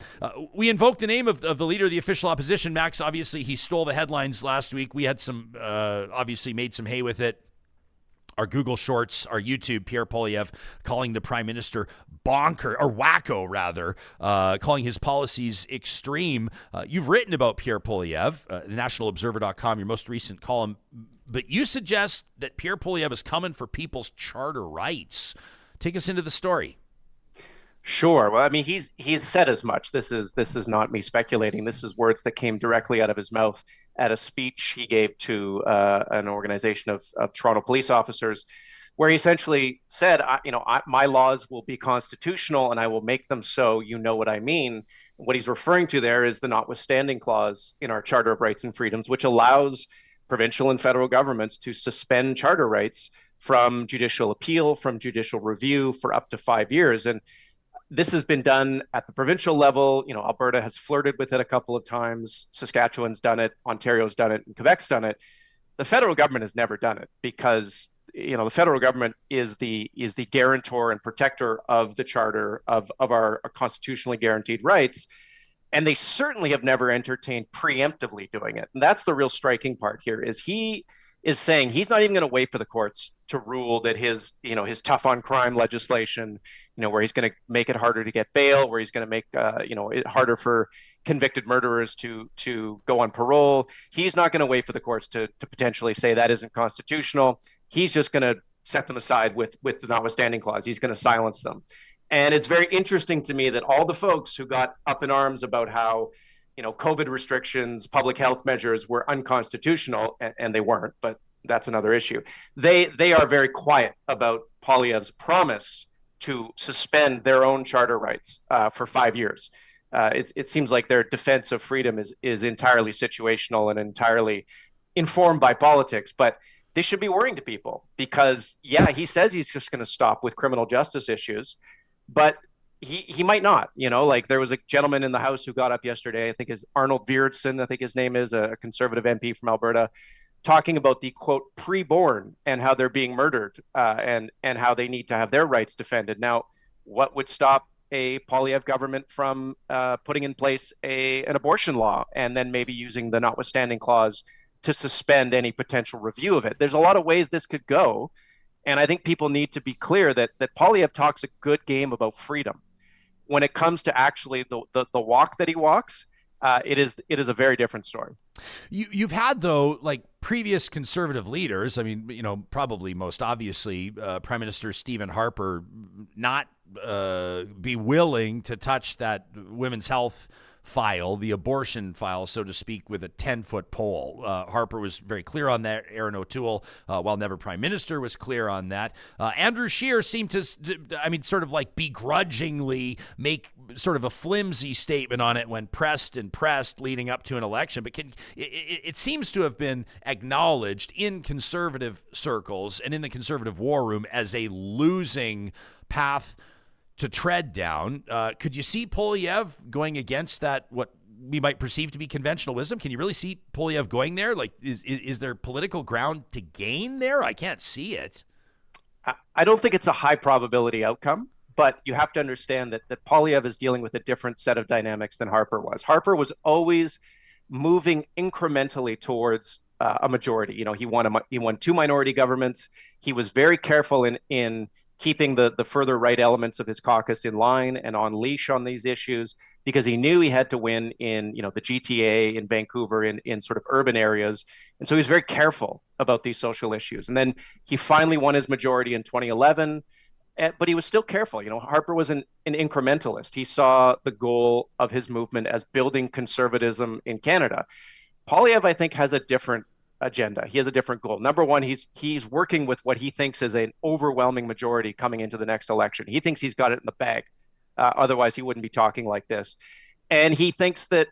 We invoked the name of the leader of the official opposition, Max. Obviously, he stole the headlines last week. We had some, obviously made some hay with it. Our Google Shorts, our YouTube, Pierre Poilievre calling the Prime Minister bonker, or wacko rather, calling his policies extreme. You've written about Pierre Poilievre, nationalobserver.com, your most recent column, but you suggest that Pierre Poilievre is coming for people's charter rights. Take us into the story. Sure. Well, I mean, he's said as much. This is not me speculating. This is words that came directly out of his mouth at a speech he gave to an organization of Toronto police officers, where he essentially said, my laws will be constitutional and I will make them so. You know what I mean? What he's referring to there is the notwithstanding clause in our Charter of Rights and Freedoms, which allows provincial and federal governments to suspend charter rights from judicial appeal, from judicial review for up to 5 years. And this has been done at the provincial level. Alberta has flirted with it a couple of times. Saskatchewan's done it. Ontario's done it. And Quebec's done it. The federal government has never done it because, the federal government is the guarantor and protector of the charter of our constitutionally guaranteed rights. And they certainly have never entertained preemptively doing it. And that's the real striking part here is he is saying he's not even going to wait for the courts to rule that his tough on crime legislation, where he's going to make it harder to get bail, where he's going to make, it harder for convicted murderers to go on parole. He's not going to wait for the courts to potentially say that isn't constitutional. He's just going to set them aside with the notwithstanding clause. He's going to silence them. And it's very interesting to me that all the folks who got up in arms about how, COVID restrictions, public health measures were unconstitutional, and they weren't, but that's another issue. They are very quiet about Poilievre's promise to suspend their own charter rights for 5 years. It seems like their defense of freedom is entirely situational and entirely informed by politics, but this should be worrying to people because, he says he's just going to stop with criminal justice issues, but he might not, there was a gentleman in the House who got up yesterday, I think is Arnold Beardson, I think his name is, a Conservative MP from Alberta, talking about the quote preborn and how they're being murdered and how they need to have their rights defended. Now, what would stop a Poilievre government from putting in place an abortion law and then maybe using the notwithstanding clause to suspend any potential review of it? There's a lot of ways this could go. And I think people need to be clear that Poilievre talks a good game about freedom. When it comes to actually the walk that he walks, it is a very different story. You've had, though, like previous Conservative leaders, I mean, probably most obviously Prime Minister Stephen Harper not be willing to touch that women's health file, the abortion file, so to speak, with a 10-foot pole. Harper was very clear on that. Aaron O'Toole, while never prime minister, was clear on that. Andrew Scheer seemed to, sort of like begrudgingly make sort of a flimsy statement on it when pressed leading up to an election. But it seems to have been acknowledged in conservative circles and in the conservative war room as a losing path to tread down. Could you see Poilievre going against that, what we might perceive to be conventional wisdom? Can you really see Poilievre going there? Like, is there political ground to gain there? I can't see it. I don't think it's a high probability outcome, but you have to understand that Poilievre is dealing with a different set of dynamics than Harper was. Harper was always moving incrementally towards a majority. You know, he won 2 minority governments. He was very careful in keeping the further right elements of his caucus in line and on leash on these issues, because he knew he had to win in, the GTA, in Vancouver, in sort of urban areas. And so he was very careful about these social issues. And then he finally won his majority in 2011, but he was still careful. Harper was an incrementalist. He saw the goal of his movement as building conservatism in Canada. Poilievre, I think, has a different agenda. He has a different goal. Number one, he's working with what he thinks is an overwhelming majority coming into the next election. He thinks he's got it in the bag. Otherwise, he wouldn't be talking like this. And he thinks that,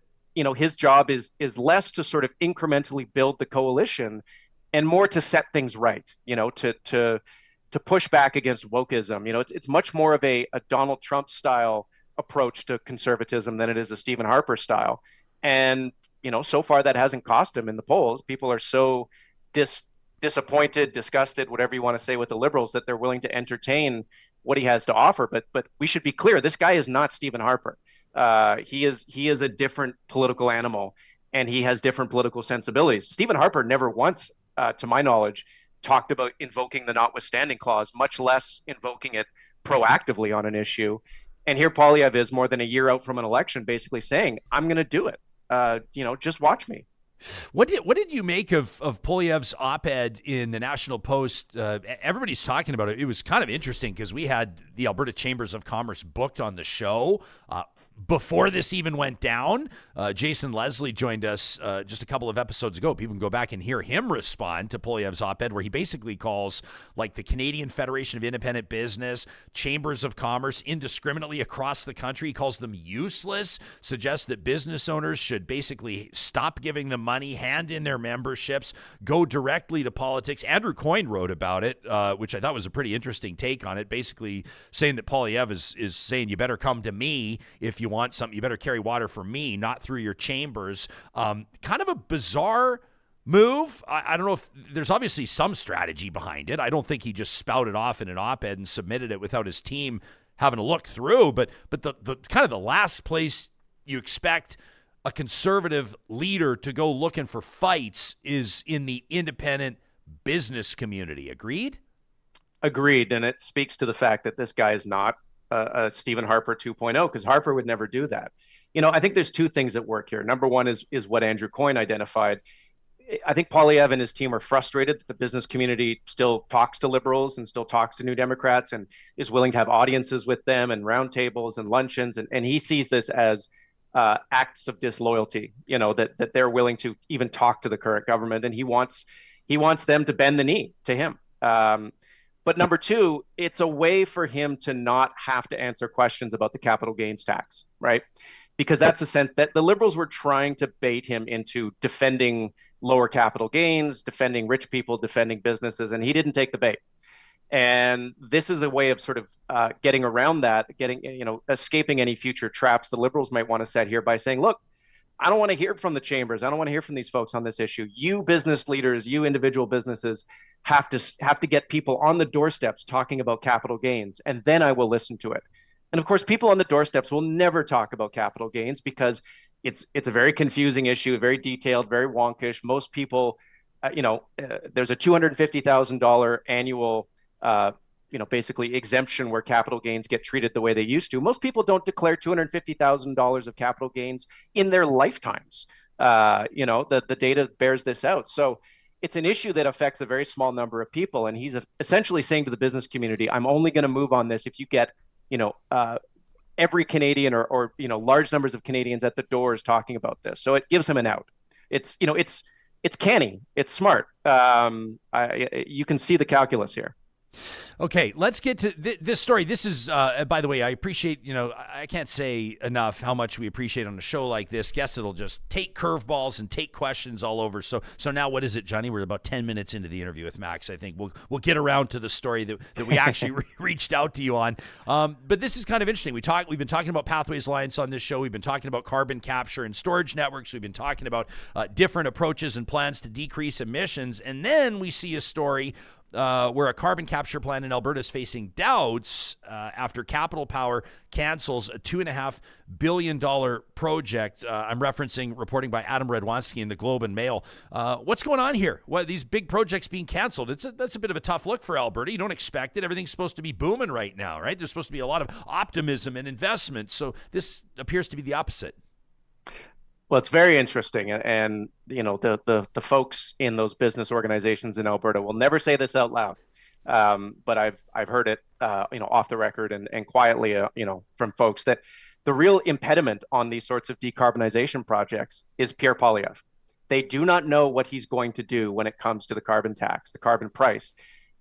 his job is less to sort of incrementally build the coalition and more to set things right, to push back against wokeism. It's much more of a Donald Trump style approach to conservatism than it is a Stephen Harper style. And so far that hasn't cost him in the polls. People are so disappointed, disgusted, whatever you want to say, with the Liberals, that they're willing to entertain what he has to offer. But we should be clear: this guy is not Stephen Harper. He is a different political animal, and he has different political sensibilities. Stephen Harper never once, to my knowledge, talked about invoking the notwithstanding clause, much less invoking it proactively on an issue. And here Poilievre is, more than a year out from an election, basically saying, I'm going to do it. Just watch me. What did you make of Poilievre's op-ed in the National Post? Everybody's talking about it. It was kind of interesting because we had the Alberta Chambers of Commerce booked on the show before this even went down. Jason Leslie joined us just a couple of episodes ago. People can go back and hear him respond to Poilievre's op-ed, where he basically calls like the Canadian Federation of Independent Business, Chambers of Commerce, indiscriminately across the country. He calls them useless, suggests that business owners should basically stop giving them money, hand in their memberships, go directly to politics. Andrew Coyne wrote about it, which I thought was a pretty interesting take on it, basically saying that Poilievre is saying, you better come to me if you want something. You better carry water for me, not through your chambers. Kind of a bizarre move. I don't know if there's obviously some strategy behind it. I don't think he just spouted off in an op-ed and submitted it without his team having a look through. But the kind of the last place you expect a conservative leader to go looking for fights is in the independent business community. Agreed? Agreed. And it speaks to the fact that this guy is not a Stephen Harper 2.0, because Harper would never do that. I think there's two things at work here. Number one is what Andrew Coyne identified. I think Poilievre and his team are frustrated that the business community still talks to Liberals and still talks to New Democrats and is willing to have audiences with them and roundtables and luncheons. And he sees this as acts of disloyalty, that they're willing to even talk to the current government. And he wants them to bend the knee to him. But number two, it's a way for him to not have to answer questions about the capital gains tax, right? Because that's a sense that the Liberals were trying to bait him into defending lower capital gains, defending rich people, defending businesses, and he didn't take the bait. And this is a way of sort of getting around that, escaping any future traps the Liberals might want to set here by saying, look, I don't want to hear from the chambers. I don't want to hear from these folks on this issue. You business leaders, you individual businesses have to get people on the doorsteps talking about capital gains, and then I will listen to it. And of course, people on the doorsteps will never talk about capital gains because it's a very confusing issue, very detailed, very wonkish. Most people, there's a $250,000 annual basically exemption where capital gains get treated the way they used to. Most people don't declare $250,000 of capital gains in their lifetimes. The data bears this out. So it's an issue that affects a very small number of people. And he's essentially saying to the business community, I'm only going to move on this if you get, every Canadian or large numbers of Canadians at the doors talking about this. So it gives him an out. It's canny. It's smart. You can see the calculus here. Okay, let's get to this story. This is, by the way, I appreciate, I can't say enough how much we appreciate on a show like this. Guests that'll just take curveballs and take questions all over. So now what is it, Johnny? We're about 10 minutes into the interview with Max. I think we'll get around to the story that we actually reached out to you on. But this is kind of interesting. We've been talking about Pathways Alliance on this show. We've been talking about carbon capture and storage networks. We've been talking about different approaches and plans to decrease emissions. And then we see a story where a carbon capture plant in Alberta is facing doubts after Capital Power cancels a $2.5 billion project. I'm referencing reporting by Adam Radwanski in the Globe and Mail. What's going on here? What these big projects being canceled? That's a bit of a tough look for Alberta. You don't expect it. Everything's supposed to be booming right now, right? There's supposed to be a lot of optimism and investment. So this appears to be the opposite. Well, it's very interesting, and the folks in those business organizations in Alberta will never say this out loud, but I've heard it off the record and quietly from folks that the real impediment on these sorts of decarbonization projects is Pierre Poilievre. They do not know what he's going to do when it comes to the carbon tax, the carbon price,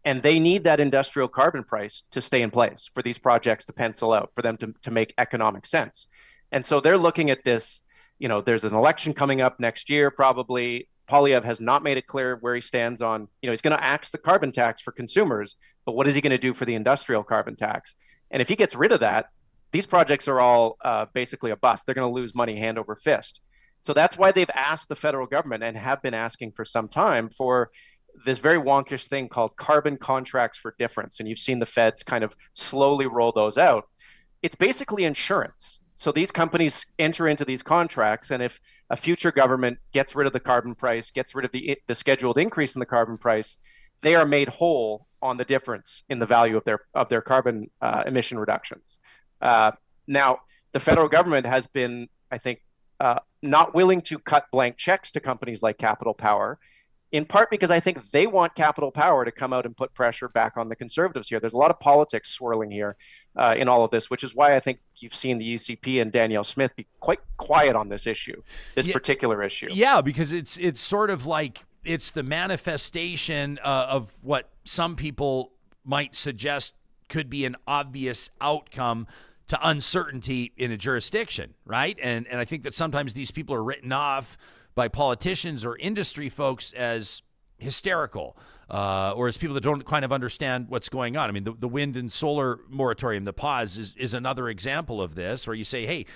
and they need that industrial carbon price to stay in place for these projects to pencil out, for them to make economic sense. And so they're looking at this. There's an election coming up next year, probably. Poilievre has not made it clear where he stands on, he's going to axe the carbon tax for consumers, but what is he going to do for the industrial carbon tax? And if he gets rid of that, these projects are all basically a bust. They're going to lose money hand over fist. So that's why they've asked the federal government, and have been asking for some time, for this very wonkish thing called carbon contracts for difference. And you've seen the feds kind of slowly roll those out. It's basically insurance. So these companies enter into these contracts, and if a future government gets rid of the carbon price, gets rid of the scheduled increase in the carbon price, they are made whole on the difference in the value of their carbon emission reductions. Now, the federal government has been, I think, not willing to cut blank checks to companies like Capital Power, in part because I think they want Capital Power to come out and put pressure back on the Conservatives here. There's a lot of politics swirling here in all of this, which is why I think you've seen the UCP and Danielle Smith be quite quiet on this issue, particular issue. Yeah, because it's sort of like it's the manifestation of what some people might suggest could be an obvious outcome to uncertainty in a jurisdiction, right? And I think that sometimes these people are written off by politicians or industry folks as hysterical, or as people that don't kind of understand what's going on. I mean, the wind and solar moratorium, the pause, is another example of this, where you say, hey,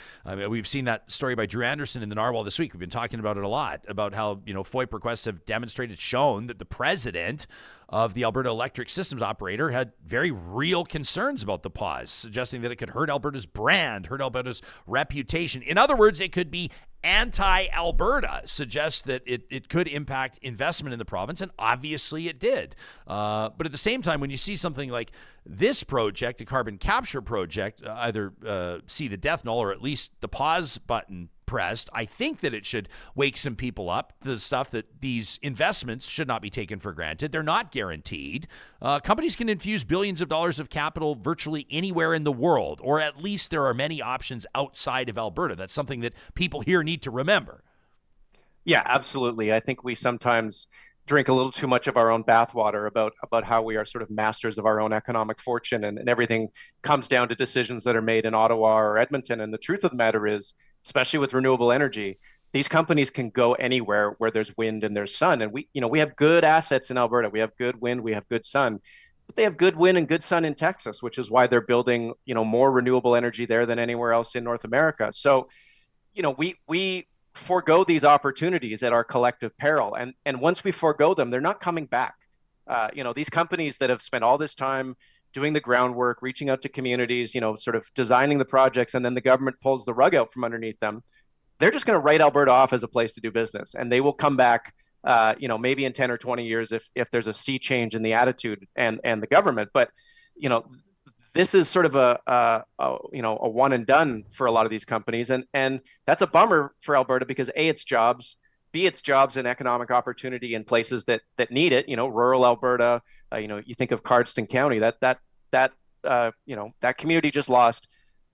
we've seen that story by Drew Anderson in the Narwhal this week. We've been talking about it a lot, about how, FOIP requests have shown that the president of the Alberta Electric Systems Operator had very real concerns about the pause, suggesting that it could hurt Alberta's brand, hurt Alberta's reputation. In other words, it could be anti-Alberta, suggests that it could impact investment in the province, and obviously it did. But at the same time, when you see something like this project, a carbon capture project, either see the death knell or at least the pause button pressed, I think that it should wake some people up. The stuff that these investments should not be taken for granted. They're not guaranteed. Companies can infuse billions of dollars of capital virtually anywhere in the world, or at least there are many options outside of Alberta. That's something that people here need to remember. Yeah, absolutely. I think we sometimes drink a little too much of our own bathwater about how we are sort of masters of our own economic fortune, and everything comes down to decisions that are made in Ottawa or Edmonton. And the truth of the matter is, especially with renewable energy, these companies can go anywhere where there's wind and there's sun. And we have good assets in Alberta. We have good wind, we have good sun, but they have good wind and good sun in Texas, which is why they're building, more renewable energy there than anywhere else in North America. So, we forego these opportunities at our collective peril. And once we forego them, they're not coming back. These companies that have spent all this time doing the groundwork, reaching out to communities, sort of designing the projects, and then the government pulls the rug out from underneath them, they're just going to write Alberta off as a place to do business. And they will come back, maybe in 10 or 20 years if there's a sea change in the attitude and the government. But, this is sort of a one and done for a lot of these companies. And that's a bummer for Alberta because A, it's jobs, B, it's jobs and economic opportunity in places that need it, rural Alberta. You think of Cardston County, that community just lost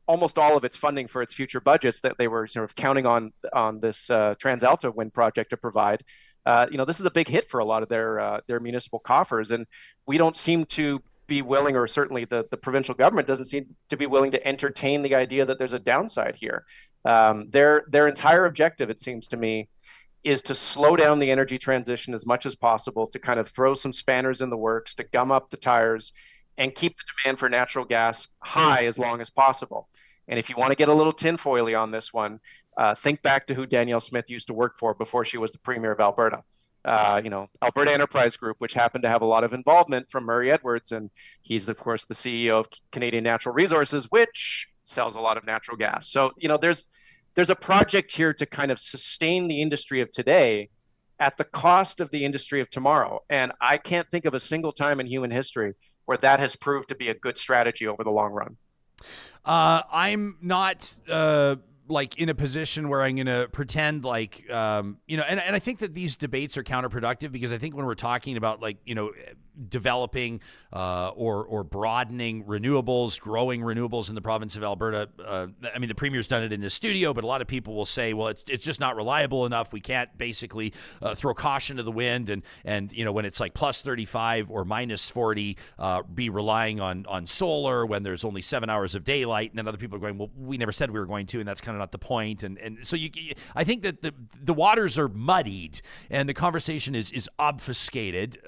almost all of its funding for its future budgets that they were sort of counting on this TransAlta wind project to provide. This is a big hit for a lot of their municipal coffers, and we don't seem to be willing, or certainly the provincial government doesn't seem to be willing to entertain the idea that there's a downside here. Their entire objective, it seems to me, is to slow down the energy transition as much as possible, to kind of throw some spanners in the works, to gum up the tires, and keep the demand for natural gas high as long as possible. And if you want to get a little tinfoily on this one, think back to who Danielle Smith used to work for before she was the Premier of Alberta. Alberta Enterprise Group, which happened to have a lot of involvement from Murray Edwards, and he's, of course, the CEO of Canadian Natural Resources, which sells a lot of natural gas. So, there's a project here to kind of sustain the industry of today at the cost of the industry of tomorrow. And I can't think of a single time in human history where that has proved to be a good strategy over the long run. I'm not in a position where I'm going to pretend and I think that these debates are counterproductive, because I think when we're talking about developing or broadening renewables, growing renewables in the province of Alberta, the Premier's done it in this studio, but a lot of people will say, well, it's just not reliable enough. We can't basically throw caution to the wind and when it's like plus 35 or minus 40, be relying on solar when there's only 7 hours of daylight. And then other people are going, well, we never said we were going to, and that's kind of not the point. And so I think that the waters are muddied and the conversation is obfuscated,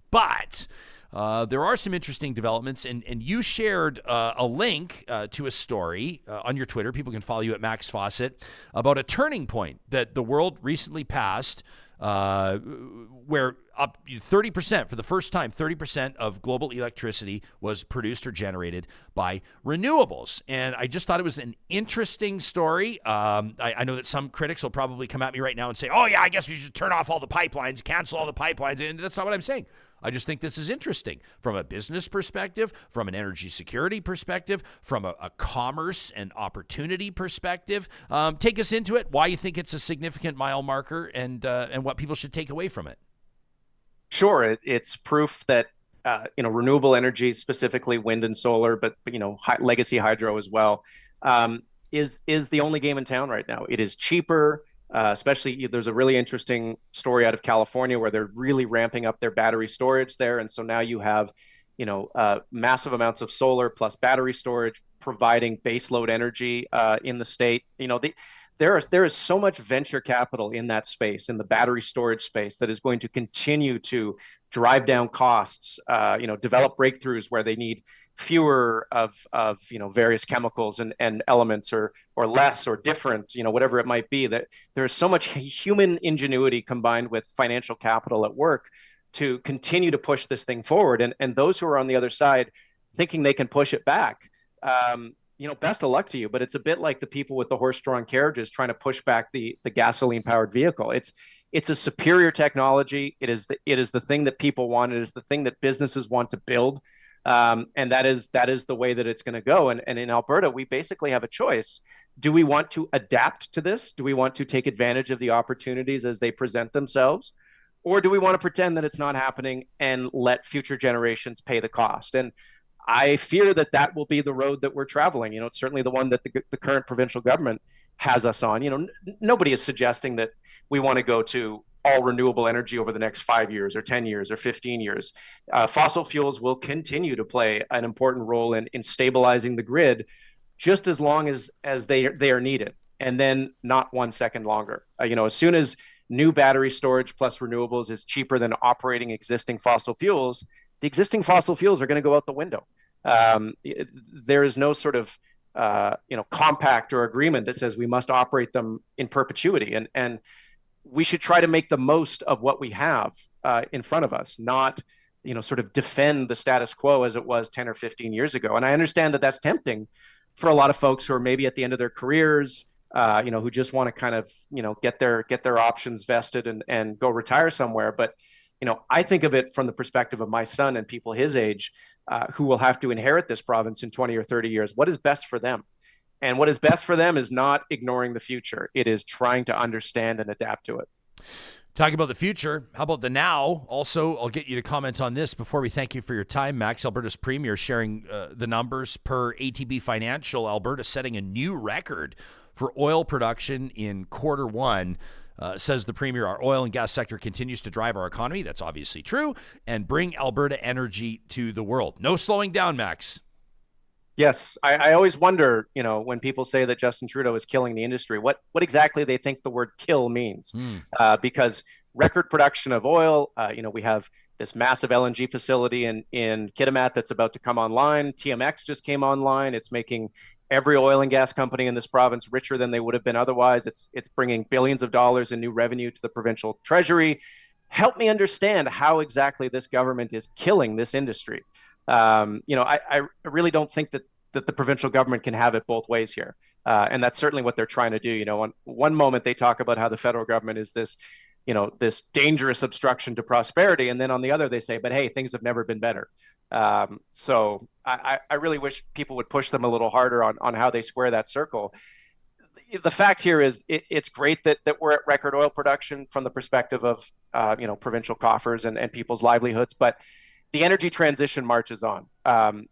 but there are some interesting developments, and you shared a link to a story on your Twitter. People can follow you at Max Fawcett, about a turning point that the world recently passed, where up 30%, for the first time, 30% of global electricity was produced or generated by renewables. And I just thought it was an interesting story. I know that some critics will probably come at me right now and say, oh yeah, I guess we should turn off all the pipelines, cancel all the pipelines. And that's not what I'm saying. I just think this is interesting from a business perspective, from an energy security perspective, from a commerce and opportunity perspective. Take us into it, why you think it's a significant mile marker, and what people should take away from it. Sure. It's proof that renewable energy, specifically wind and solar, but legacy hydro as well, is the only game in town right now. It is cheaper. Especially, there's a really interesting story out of California where they're really ramping up their battery storage there. And so now you have, massive amounts of solar plus battery storage providing baseload energy in the state. There is so much venture capital in that space, in the battery storage space, that is going to continue to drive down costs, develop breakthroughs where they need fewer of various chemicals and elements, or less or different, whatever it might be. That there's so much human ingenuity combined with financial capital at work to continue to push this thing forward. And those who are on the other side thinking they can push it back, best of luck to you. But it's a bit like the people with the horse-drawn carriages trying to push back the gasoline-powered vehicle. It's a superior technology. It is the thing that people want. It is the thing that businesses want to build. And that is the way that it's going to go. And in Alberta, we basically have a choice. Do we want to adapt to this? Do we want to take advantage of the opportunities as they present themselves? Or do we want to pretend that it's not happening and let future generations pay the cost? And I fear that will be the road that we're traveling. It's certainly the one that the current provincial government has us on. Nobody is suggesting that we want to go to all renewable energy over the next 5 years or 10 years or 15 years. Fossil fuels will continue to play an important role in stabilizing the grid just as long as they are needed, and then not 1 second longer. As soon as new battery storage plus renewables is cheaper than operating existing fossil fuels, the existing fossil fuels are going to go out the window. There is no sort of compact or agreement that says we must operate them in perpetuity, and we should try to make the most of what we have in front of us, not sort of defend the status quo as it was 10 or 15 years ago. And I understand that that's tempting for a lot of folks who are maybe at the end of their careers, who just want to kind of get their options vested and go retire somewhere. But I think of it from the perspective of my son and people his age who will have to inherit this province in 20 or 30 years. What is best for them? And what is best for them is not ignoring the future. It is trying to understand and adapt to it. Talking about the future, how about the now? Also, I'll get you to comment on this before we thank you for your time, Max. Alberta's Premier sharing the numbers per ATB Financial. Alberta setting a new record for oil production in quarter one. Says the Premier, our oil and gas sector continues to drive our economy. That's obviously true. And bring Alberta energy to the world. No slowing down, Max. Yes, I always wonder, when people say that Justin Trudeau is killing the industry, what exactly they think the word kill means. Because record production of oil, we have this massive LNG facility in Kitimat that's about to come online. TMX just came online. It's making every oil and gas company in this province richer than they would have been otherwise. It's bringing billions of dollars in new revenue to the provincial treasury. Help me understand how exactly this government is killing this industry. I really don't think that the provincial government can have it both ways here. And that's certainly what they're trying to do. On one moment, they talk about how the federal government is this dangerous obstruction to prosperity. And then on the other, they say, but hey, things have never been better. So I really wish people would push them a little harder on how they square that circle. The fact here is it's great that we're at record oil production from the perspective of, provincial coffers and people's livelihoods, but the energy transition marches on.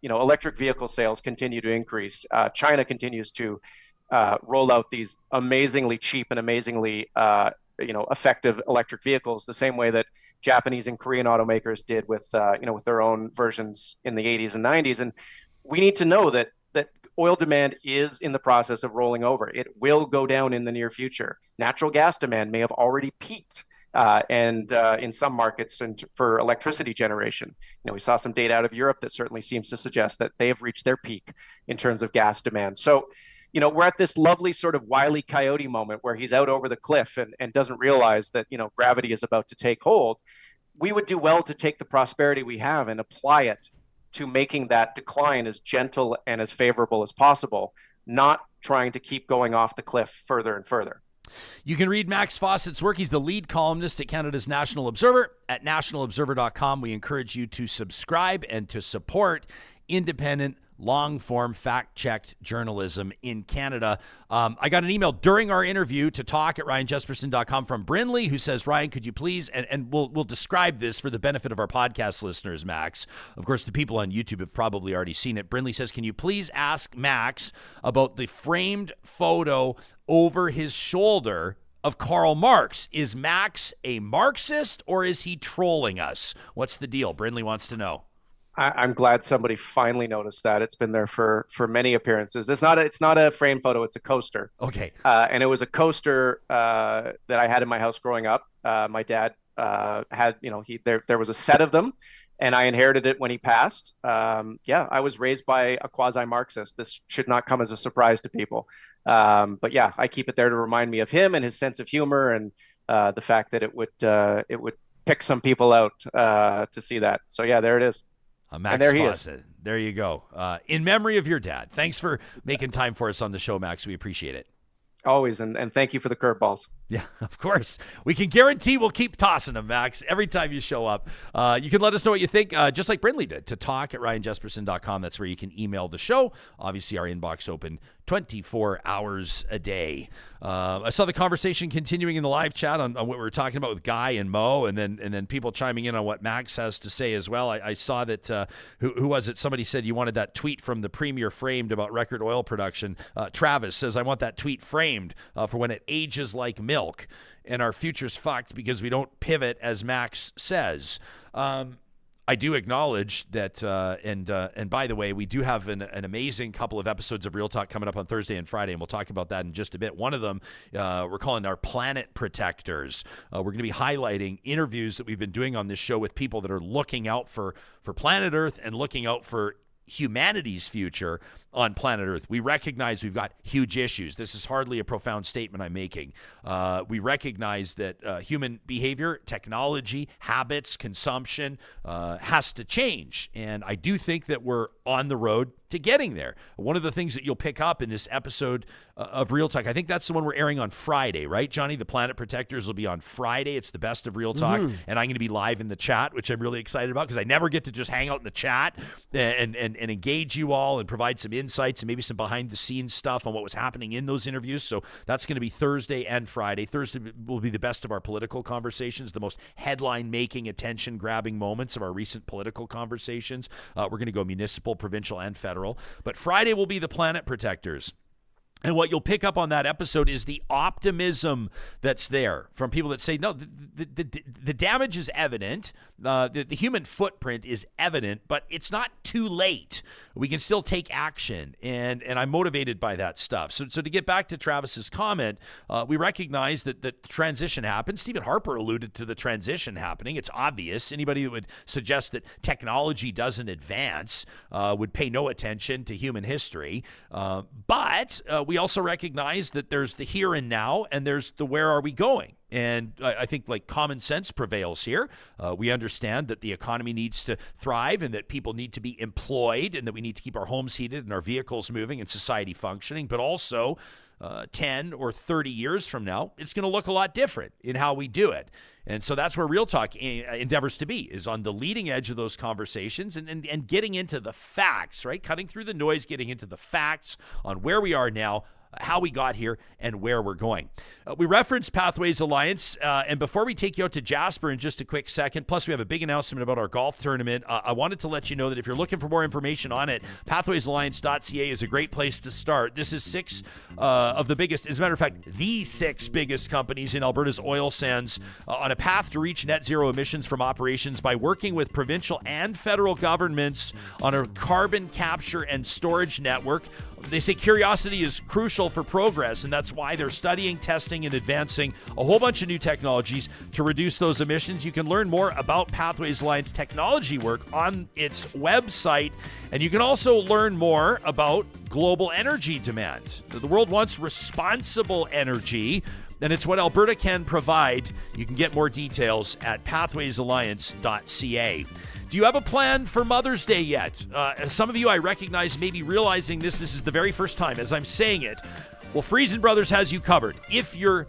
Electric vehicle sales continue to increase. China continues to roll out these amazingly cheap and amazingly, effective electric vehicles, the same way that Japanese and Korean automakers did with their own versions in the 80s and 90s. And we need to know that oil demand is in the process of rolling over. It will go down in the near future. Natural gas demand may have already peaked. And in some markets and for electricity generation. We saw some data out of Europe that certainly seems to suggest that they have reached their peak in terms of gas demand. So, we're at this lovely sort of Wile E. Coyote moment where he's out over the cliff and doesn't realize that, gravity is about to take hold. We would do well to take the prosperity we have and apply it to making that decline as gentle and as favorable as possible, not trying to keep going off the cliff further and further. You can read Max Fawcett's work. He's the lead columnist at Canada's National Observer at nationalobserver.com. We encourage you to subscribe and to support independent, long-form, fact-checked journalism in Canada. I got an email during our interview to talk at ryanjesperson.com from Brynley, who says, Ryan, could you please, and we'll describe this for the benefit of our podcast listeners, Max. Of course, the people on YouTube have probably already seen it. Brynley says, can you please ask Max about the framed photo over his shoulder of Karl Marx? Is Max a Marxist or is he trolling us? What's the deal? Brynley wants to know. I'm glad somebody finally noticed that. It's been there for many appearances. It's not a frame photo. It's a coaster. Okay. And it was a coaster that I had in my house growing up. My dad had, there was a set of them, and I inherited it when he passed. I was raised by a quasi-Marxist. This should not come as a surprise to people. But yeah, I keep it there to remind me of him and his sense of humor and the fact that it would pick some people out to see that. So yeah, there it is. Max Fawcett. There you go. In memory of your dad. Thanks for making time for us on the show, Max. We appreciate it. Always. And thank you for the curveballs. Yeah, of course. We can guarantee we'll keep tossing them, Max, every time you show up. You can let us know what you think, just like Brynley did, to talk at ryanjesperson.com. That's where you can email the show. Obviously, our inbox open 24 hours a day. I saw the conversation continuing in the live chat on what we were talking about with Guy and Mo, and then people chiming in on what Max has to say as well. I saw that, who was it? Somebody said you wanted that tweet from the Premier framed about record oil production. Travis says, I want that tweet framed for when it ages like milk. And our future's fucked because we don't pivot, as Max says. I do acknowledge that, and by the way, we do have an amazing couple of episodes of Real Talk coming up on Thursday and Friday, and we'll talk about that in just a bit. One of them we're calling our Planet Protectors. We're going to be highlighting interviews that we've been doing on this show with people that are looking out for planet Earth and looking out for humanity's future on planet Earth. We recognize we've got huge issues. This is hardly a profound statement I'm making. We recognize that human behavior, technology, habits, consumption has to change. And I do think that we're on the road to getting there. One of the things that you'll pick up in this episode of Real Talk, I think that's the one we're airing on Friday, right, Johnny? The Planet Protectors will be on Friday. It's the best of Real Talk. Mm-hmm. And I'm going to be live in the chat, which I'm really excited about because I never get to just hang out in the chat and engage you all and provide some insights and maybe some behind-the-scenes stuff on what was happening in those interviews. So that's going to be Thursday and Friday. Thursday will be the best of our political conversations, the most headline-making, attention-grabbing moments of our recent political conversations. We're going to go municipal, provincial, and federal. But Friday will be the Planet Protectors. And what you'll pick up on that episode is the optimism that's there from people that say, no, the damage is evident. The human footprint is evident, but it's not too late. We can still take action. And I'm motivated by that stuff. So to get back to Travis's comment, we recognize that the transition happened. Stephen Harper alluded to the transition happening. It's obvious. Anybody that would suggest that technology doesn't advance would pay no attention to human history. But we also recognize that there's the here and now, and there's the where are we going. And I think like common sense prevails here. We understand that the economy needs to thrive and that people need to be employed and that we need to keep our homes heated and our vehicles moving and society functioning. But also 10 or 30 years from now, it's going to look a lot different in how we do it. And so that's where Real Talk endeavors to be, is on the leading edge of those conversations and getting into the facts, right? Cutting through the noise, getting into the facts on where we are now, how we got here, and where we're going. We referenced Pathways Alliance, and before we take you out to Jasper in just a quick second, plus we have a big announcement about our golf tournament, I wanted to let you know that if you're looking for more information on it, pathwaysalliance.ca is a great place to start. This is 6 of the biggest, as a matter of fact, the 6 biggest companies in Alberta's oil sands on a path to reach net zero emissions from operations by working with provincial and federal governments on a carbon capture and storage network. They say curiosity is crucial for progress, and that's why they're studying, testing, and advancing a whole bunch of new technologies to reduce those emissions. You can learn more about Pathways Alliance technology work on its website, and you can also learn more about global energy demand. The world wants responsible energy, and it's what Alberta can provide. You can get more details at pathwaysalliance.ca. Do you have a plan for Mother's Day yet? Some of you I recognize may be realizing this is the very first time as I'm saying it. Well, Friesen Brothers has you covered. If you're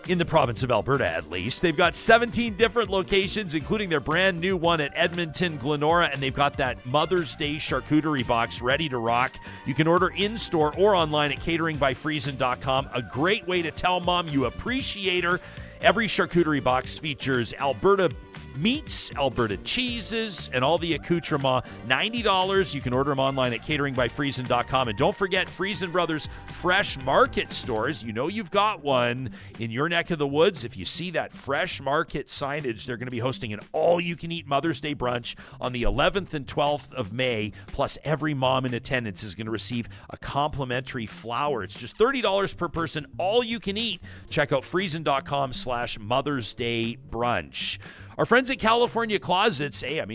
in the province of Alberta, at least. They've got 17 different locations, including their brand new one at Edmonton, Glenora, and they've got that Mother's Day charcuterie box ready to rock. You can order in-store or online at cateringbyfriesen.com. A great way to tell Mom you appreciate her. Every charcuterie box features Alberta meats, Alberta cheeses, and all the accoutrements. $90. You can order them online at cateringbyfriesen.com. And don't forget Friesen Brothers Fresh Market stores. You know you've got one in your neck of the woods. If you see that Fresh Market signage, they're going to be hosting an all-you-can-eat Mother's Day brunch on the 11th and 12th of May. Plus, every mom in attendance is going to receive a complimentary flower. It's just $30 per person, all you can eat. Check out friesen.com/Mother's Day brunch. Our friends at California Closets say, why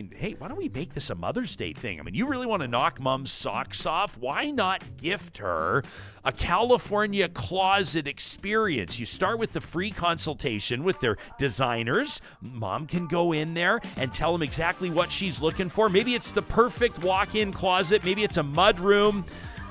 don't we make this a Mother's Day thing? You really want to knock Mom's socks off? Why not gift her a California Closet experience? You start with the free consultation with their designers. Mom can go in there and tell them exactly what she's looking for. Maybe it's the perfect walk-in closet. Maybe it's a mud room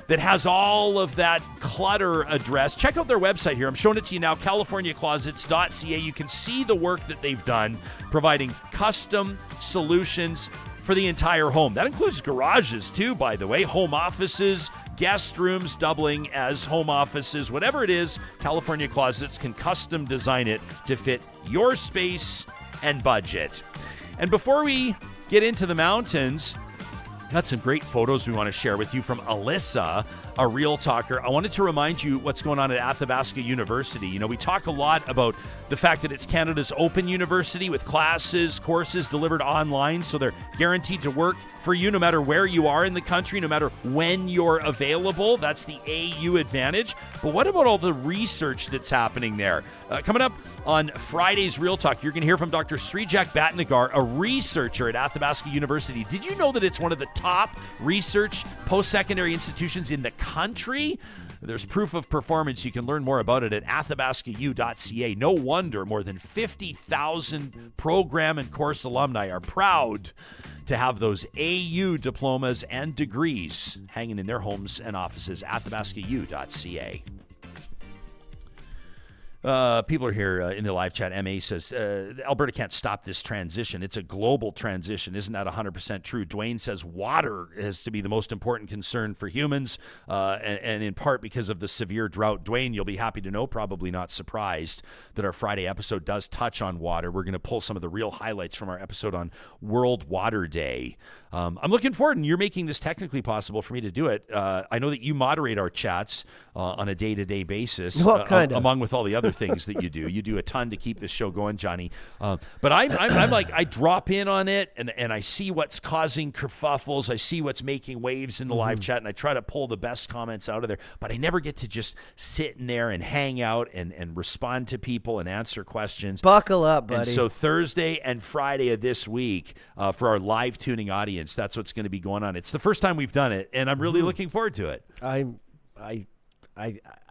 that has all of that clutter addressed. Check out their website here. I'm showing it to you now, californiaclosets.ca. You can see the work that they've done, providing custom solutions for the entire home. That includes garages too, by the way, home offices, guest rooms doubling as home offices. Whatever it is, California Closets can custom design it to fit your space and budget. And before we get into the mountains, got some great photos we want to share with you from Alyssa, a Real Talker. I wanted to remind you what's going on at Athabasca University. You know, we talk a lot about the fact that it's Canada's open university with classes, courses delivered online, so they're guaranteed to work for you no matter where you are in the country, no matter when you're available. That's the AU advantage. But what about all the research that's happening there? Coming up on Friday's Real Talk, you're going to hear from Dr. Srijak Bhatnagar, a researcher at Athabasca University. Did you know that it's one of the top research post-secondary institutions in the country? There's proof of performance. You can learn more about it at athabascau.ca. No wonder more than 50,000 program and course alumni are proud to have those AU diplomas and degrees hanging in their homes and offices. athabascau.ca. People are here in the live chat. MA says, Alberta can't stop this transition. It's a global transition. Isn't that 100% true? Dwayne says water has to be the most important concern for humans, and in part because of the severe drought. Dwayne, you'll be happy to know, probably not surprised, that our Friday episode does touch on water. We're going to pull some of the real highlights from our episode on World Water Day. I'm looking forward, and you're making this technically possible for me to do it. I know that you moderate our chats on a day-to-day basis, among with all the other things that you do. You do a ton to keep this show going, Johnny. But I'm like, I drop in on it, and I see what's causing kerfuffles. I see what's making waves in the live chat, and I try to pull the best comments out of there. But I never get to just sit in there and hang out and respond to people and answer questions. Buckle up, buddy. And so Thursday and Friday of this week, for our live tuning audience, that's what's going to be going on. It's the first time we've done it, and I'm really looking forward to it.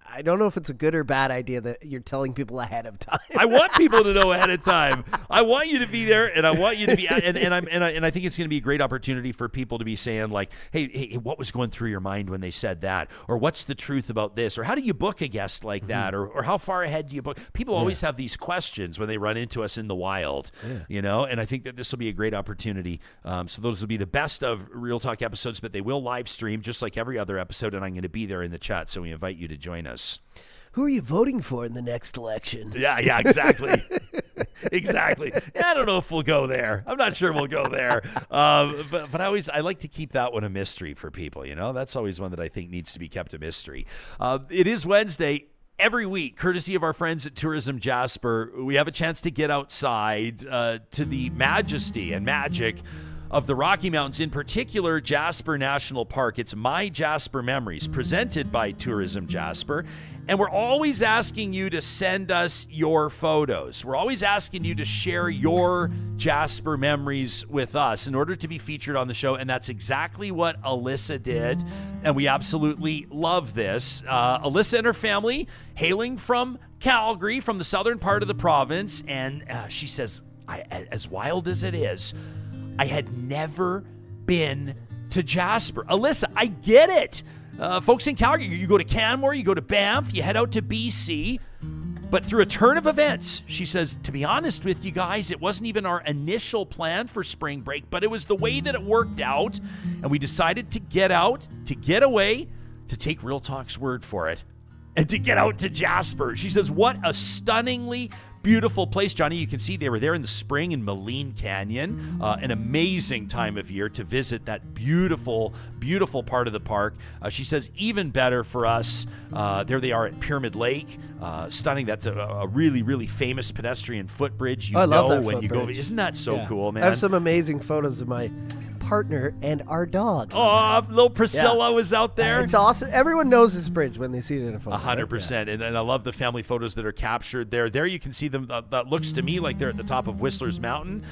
I don't know if it's a good or bad idea that you're telling people ahead of time. I want people to know ahead of time. I want you to be there, and I want you to be, and I think it's going to be a great opportunity for people to be saying like, hey, what was going through your mind when they said that, or what's the truth about this, or how do you book a guest like that, or how far ahead do you book? People always have these questions when they run into us in the wild, and I think that this will be a great opportunity. So those will be the best of Real Talk episodes, but they will live stream just like every other episode, and I'm going to be there in the chat, so we invite you to join us. Who are you voting for in the next election? Yeah, exactly. Exactly. I don't know if we'll go there. I'm not sure we'll go there. But I like to keep that one a mystery for people, That's always one that I think needs to be kept a mystery. It is Wednesday. Every week, courtesy of our friends at Tourism Jasper, we have a chance to get outside to the majesty and magic of the Rocky Mountains, in particular, Jasper National Park. It's MyJasper Memories, presented by Tourism Jasper. And we're always asking you to send us your photos. We're always asking you to share your Jasper memories with us in order to be featured on the show. And that's exactly what Alyssa did. And we absolutely love this. Alyssa and her family, hailing from Calgary, from the southern part of the province. And she says, as wild as it is, I had never been to Jasper. Alyssa, I get it. Folks in Calgary, you go to Canmore, you go to Banff, you head out to BC. But through a turn of events, she says, to be honest with you guys, it wasn't even our initial plan for spring break, but it was the way that it worked out. And we decided to get out, to get away, to take Real Talk's word for it, and to get out to Jasper. She says, what a stunningly beautiful place. Johnny, you can see they were there in the spring in Moline Canyon, an amazing time of year to visit that beautiful, beautiful part of the park. She says, even better for us, there they are at Pyramid Lake. Stunning. That's a really, really famous pedestrian footbridge. I love that when footbridge. You go. Isn't that so cool, man? I have some amazing photos of my partner and our dog. Oh, little Priscilla was out there. It's awesome. Everyone knows this bridge when they see it in a photo. 100%. Right? And I love the family photos that are captured there. There you can see them. That looks to me like they're at the top of Whistler's Mountain.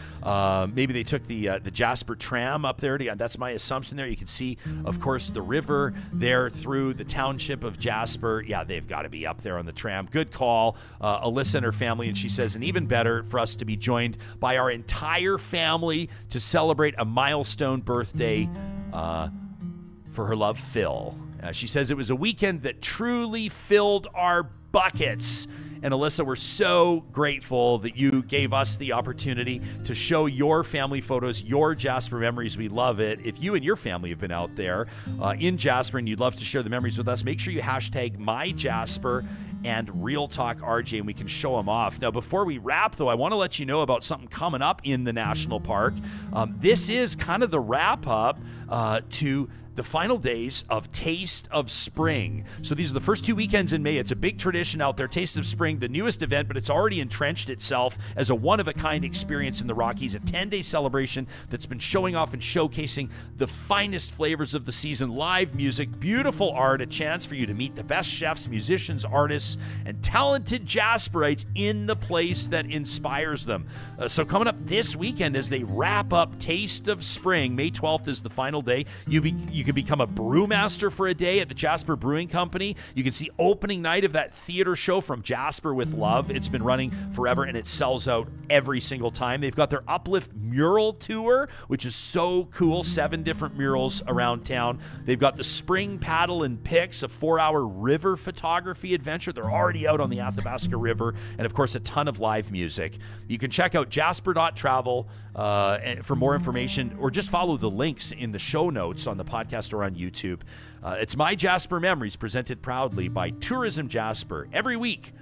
Maybe they took the Jasper tram up there. That's my assumption there. You can see, of course, the river there through the township of Jasper. Yeah, they've got to be up there on the tram. Good call. Alyssa and her family. And she says, and even better for us to be joined by our entire family to celebrate a milestone birthday for her love, Phil. She says it was a weekend that truly filled our buckets. And Alyssa, we're so grateful that you gave us the opportunity to show your family photos, your Jasper memories. We love it. If you and your family have been out there in Jasper and you'd love to share the memories with us, make sure you hashtag MyJasper and Real Talk RJ, and we can show them off. Now, before we wrap, though, I want to let you know about something coming up in the national park. This is kind of the wrap-up to the final days of Taste of Spring. So these are the first 2 weekends in May. It's a big tradition out there. Taste of Spring, the newest event, but it's already entrenched itself as a one-of-a-kind experience in the Rockies, a 10-day celebration that's been showing off and showcasing the finest flavors of the season, live music, beautiful art, a chance for you to meet the best chefs, musicians, artists, and talented Jasperites in the place that inspires them. So coming up this weekend as they wrap up Taste of Spring, May 12th is the final day. You You can become a brewmaster for a day at the Jasper Brewing Company. You can see opening night of that theater show from Jasper with Love. It's been running forever, and it sells out every single time. They've got their Uplift mural tour, which is so cool. 7 different murals around town. They've got the Spring Paddle and Picks, a 4-hour river photography adventure. They're already out on the Athabasca River, and of course, a ton of live music. You can check out jasper.travel for more information, or just follow the links in the show notes on the podcast or on YouTube. It's MyJasper Memories, presented proudly by Tourism Jasper, every week,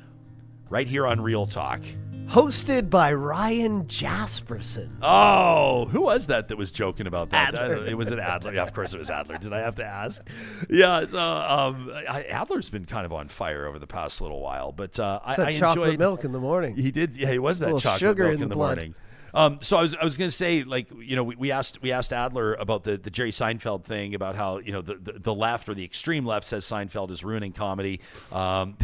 right here on Real Talk. Hosted by Ryan Jasperson. Oh, who was that was joking about that? Adler. It was an Adler. Yeah, of course it was Adler. Did I have to ask? Yeah, so Adler's been kind of on fire over the past little while, but I chocolate enjoyed milk in the morning. He did. Yeah, he was that little chocolate sugar milk in in the the blood. morning. So I was going to say, like, you know, we asked Adler about the Jerry Seinfeld thing, about how, you know, the left, or the extreme left, says Seinfeld is ruining comedy.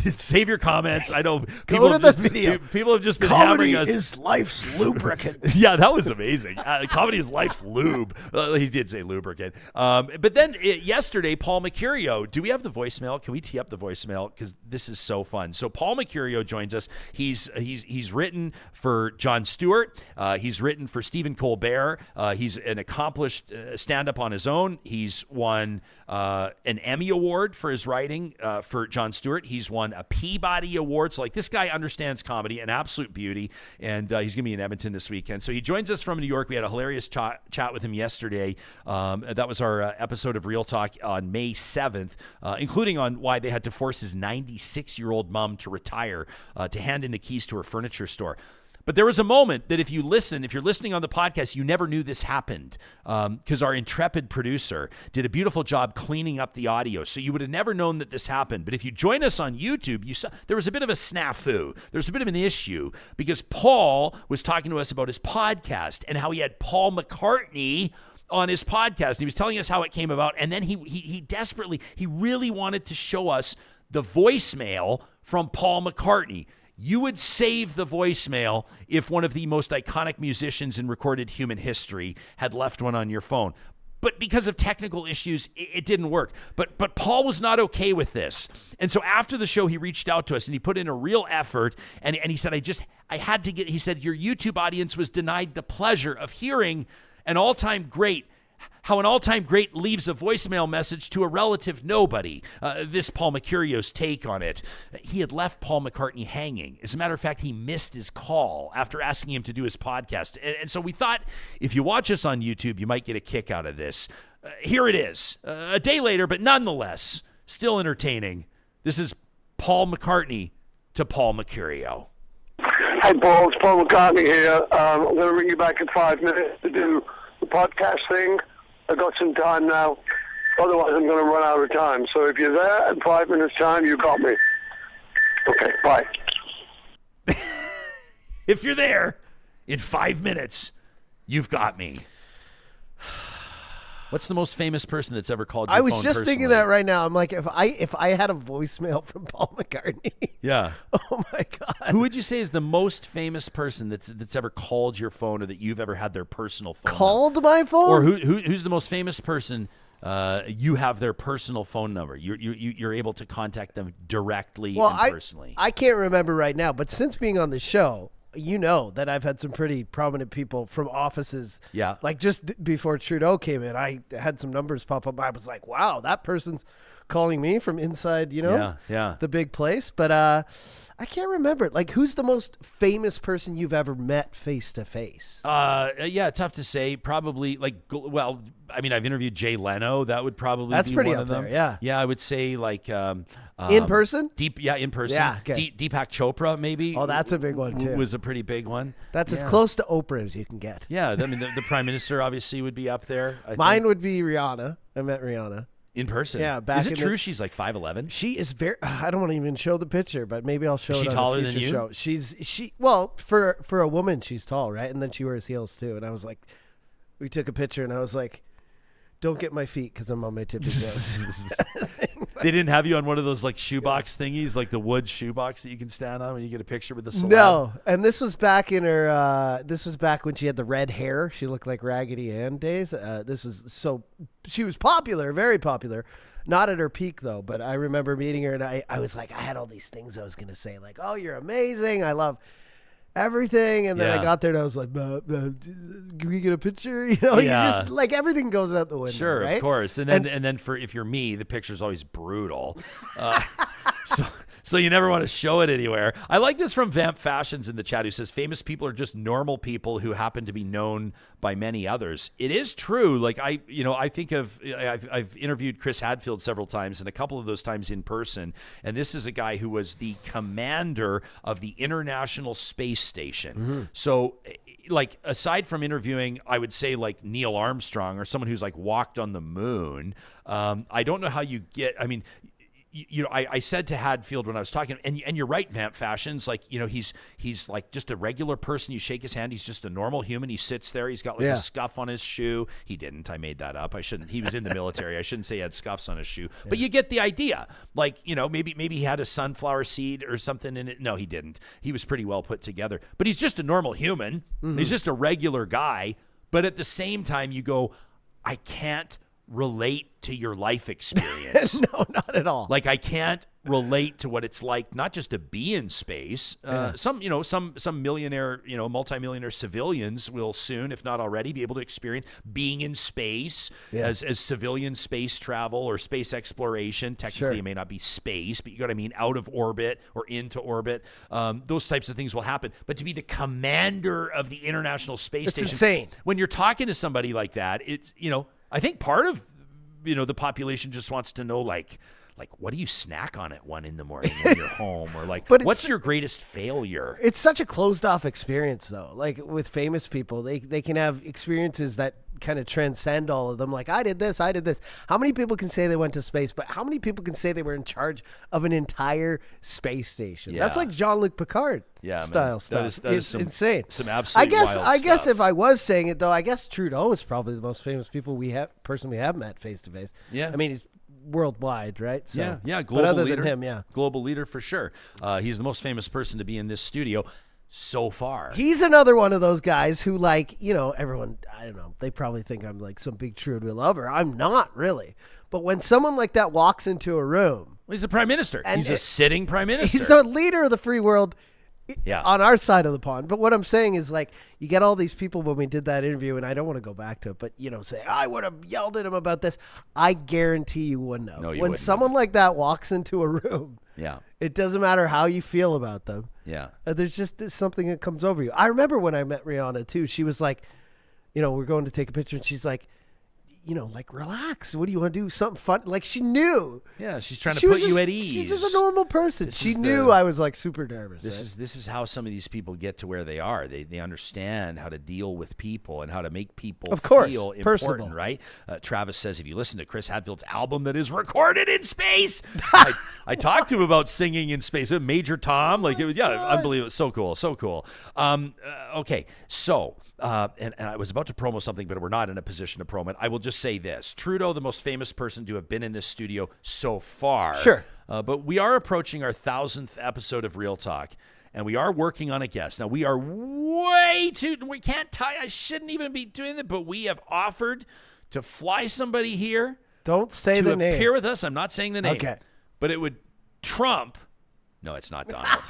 Save your comments. I know people to the video. People have just been Comedy hammering us. is life's lubricant. Yeah, that was amazing. Comedy is life's lube. He did say lubricant. But then yesterday, Paul Mercurio. Do we have the voicemail? Can we tee up the voicemail? Because this is so fun. So Paul Mercurio joins us. He's written for Jon Stewart. He's written for Stephen Colbert. He's an accomplished stand-up on his own. He's won an Emmy Award for his writing for Jon Stewart. He's won a Peabody Award. So, like, this guy understands comedy, an absolute beauty, and he's going to be in Edmonton this weekend. So he joins us from New York. We had a hilarious chat with him yesterday. That was our episode of Real Talk on May 7th, including on why they had to force his 96-year-old mom to retire to hand in the keys to her furniture store. But there was a moment that if you're listening on the podcast, you never knew this happened, because our intrepid producer did a beautiful job cleaning up the audio. So you would have never known that this happened. But if you join us on YouTube, you saw there was a bit of a snafu. There's a bit of an issue, because Paul was talking to us about his podcast and how he had Paul McCartney on his podcast. He was telling us how it came about. And then he really wanted to show us the voicemail from Paul McCartney. You would save the voicemail if one of the most iconic musicians in recorded human history had left one on your phone. But because of technical issues, it didn't work. But Paul was not okay with this. And so after the show, he reached out to us and he put in a real effort. And he said, he said, your YouTube audience was denied the pleasure of hearing how an all-time great leaves a voicemail message to a relative nobody. This Paul Mercurio's take on it. He had left Paul McCartney hanging. As a matter of fact, he missed his call after asking him to do his podcast. And so we thought, if you watch us on YouTube, you might get a kick out of this. Here it is. A day later, but nonetheless, still entertaining. This is Paul McCartney to Paul Mercurio. Hey, Paul. It's Paul McCartney here. I'm going to ring you back in 5 minutes to do the podcast thing. I've got some time now. Otherwise, I'm going to run out of time. So if you're there in 5 minutes' time, you got me. Okay, bye. If you're there in 5 minutes, you've got me. What's the most famous person that's ever called your phone I was just thinking personally? that right now. I'm like, if I had a voicemail from Paul McCartney. Yeah. Oh my God. Who would you say is the most famous person that's ever called your phone, or that you've ever had their personal phone Called my phone? Or who's the most famous person you have their personal phone number? You're able to contact them directly and personally. I can't remember right now, but since being on the show, you know that I've had some pretty prominent people from offices. Yeah. Like just before Trudeau came in, I had some numbers pop up. I was like, wow, that person's calling me from inside, the big place. But I can't remember. Like, who's the most famous person you've ever met face to face? Yeah, tough to say. Probably I've interviewed Jay Leno. That would probably be pretty one up of them. there, yeah. Yeah, I would say like in person? In person. Yeah, okay. Deepak Chopra, maybe. Oh, that's a big one too. Was a pretty big one. That's as close to Oprah as you can get. Yeah, I mean the Prime Minister obviously would be up there. Mine would be Rihanna. I met Rihanna. In person? Yeah. Is it true she's like 5'11"? She is very, I don't want to even show the picture, but maybe I'll show it on a future show. She for a woman, she's tall, right? And then she wears heels too. And I was like, we took a picture and I was like, don't get my feet because I'm on my tippy toes. They didn't have you on one of those like shoebox thingies, like the wood shoebox that you can stand on when you get a picture with the celeb? No, and this was back in her. This was back when she had the red hair. She looked like Raggedy Ann days. She was popular, very popular. Not at her peak though, but I remember meeting her, and I was like, I had all these things I was gonna say, like, oh, you're amazing, I love everything, and then I got there and I was like, can we get a picture? You know, you just like everything goes out the window. Sure, right? Of course, and then for if you're me, the picture's always brutal. So you never want to show it anywhere. I like this from Vamp Fashions in the chat, who says famous people are just normal people who happen to be known by many others. It is true. Like I've interviewed Chris Hadfield several times, and a couple of those times in person. And this is a guy who was the commander of the International Space Station. Mm-hmm. So, like, aside from interviewing, I would say like Neil Armstrong or someone who's like walked on the moon. I don't know how you get. I mean. I said to Hadfield when I was talking, and you're right, Vamp Fashions, like, he's like just a regular person. You shake his hand. He's just a normal human. He sits there. He's got like a scuff on his shoe. He didn't. I made that up. I shouldn't. He was in the military. I shouldn't say he had scuffs on his shoe. Yeah. But you get the idea. Like, maybe he had a sunflower seed or something in it. No, he didn't. He was pretty well put together. But he's just a normal human. Mm-hmm. He's just a regular guy. But at the same time, you go, I can't relate to your life experience. No, not at all. Like, I can't relate to what it's like not just to be in space. Some millionaire, multimillionaire civilians will soon, if not already, be able to experience being in space as civilian space travel or space exploration. Technically, it may not be space, but you know what I mean, out of orbit or into orbit. Those types of things will happen. But to be the commander of the International Space Station, insane. When you're talking to somebody like that, it's, I think part of, the population just wants to know, like, what do you snack on at 1 a.m. when you're home? Or like, what's your greatest failure? It's such a closed off experience though. Like with famous people, they can have experiences that kind of transcend all of them. Like, I did this. How many people can say they went to space, but how many people can say they were in charge of an entire space station? Yeah. That's like Jean-Luc Picard style stuff. That is insane. Some absolute I guess if I was saying it though, I guess Trudeau is probably the most famous person we have met face to face. Yeah. I mean, he's worldwide, right? So, global but other leader. Than him, global leader for sure. He's the most famous person to be in this studio so far. He's another one of those guys who, like, everyone, I don't know, they probably think I'm like some big Trudeau lover. I'm not really. But when someone like that walks into a room, he's the prime minister. He's a sitting prime minister. He's the leader of the free world. On our side of the pond. But what I'm saying is, like, you get all these people when we did that interview, and I don't want to go back to it, but, say, I would have yelled at him about this. I guarantee you wouldn't have. No, you when wouldn't someone like that walks into a room, it doesn't matter how you feel about them. Yeah. There's just something that comes over you. I remember when I met Rihanna, too. She was like, we're going to take a picture, and she's like, like, relax. What do you want to do? Something fun? Like, she knew. Yeah, she's trying to put you at ease. She's just a normal person. She knew I was, like, super nervous. This is how some of these people get to where they are. They understand how to deal with people and how to make people feel important, personable. Right? Travis says, if you listen to Chris Hadfield's album that is recorded in space, I talked to him about singing in space. Major Tom, unbelievable. So cool. Okay, so... and I was about to promo something, but we're not in a position to promo it. I will just say this. Trudeau, the most famous person to have been in this studio so far. Sure. But we are approaching our 1000th episode of Real Talk, and we are working on a guest. Now, we are we can't tie, I shouldn't even be doing that, but we have offered to fly somebody here. Don't say the name. To appear with us. I'm not saying the name. Okay. But it would trump. No, it's not Donald.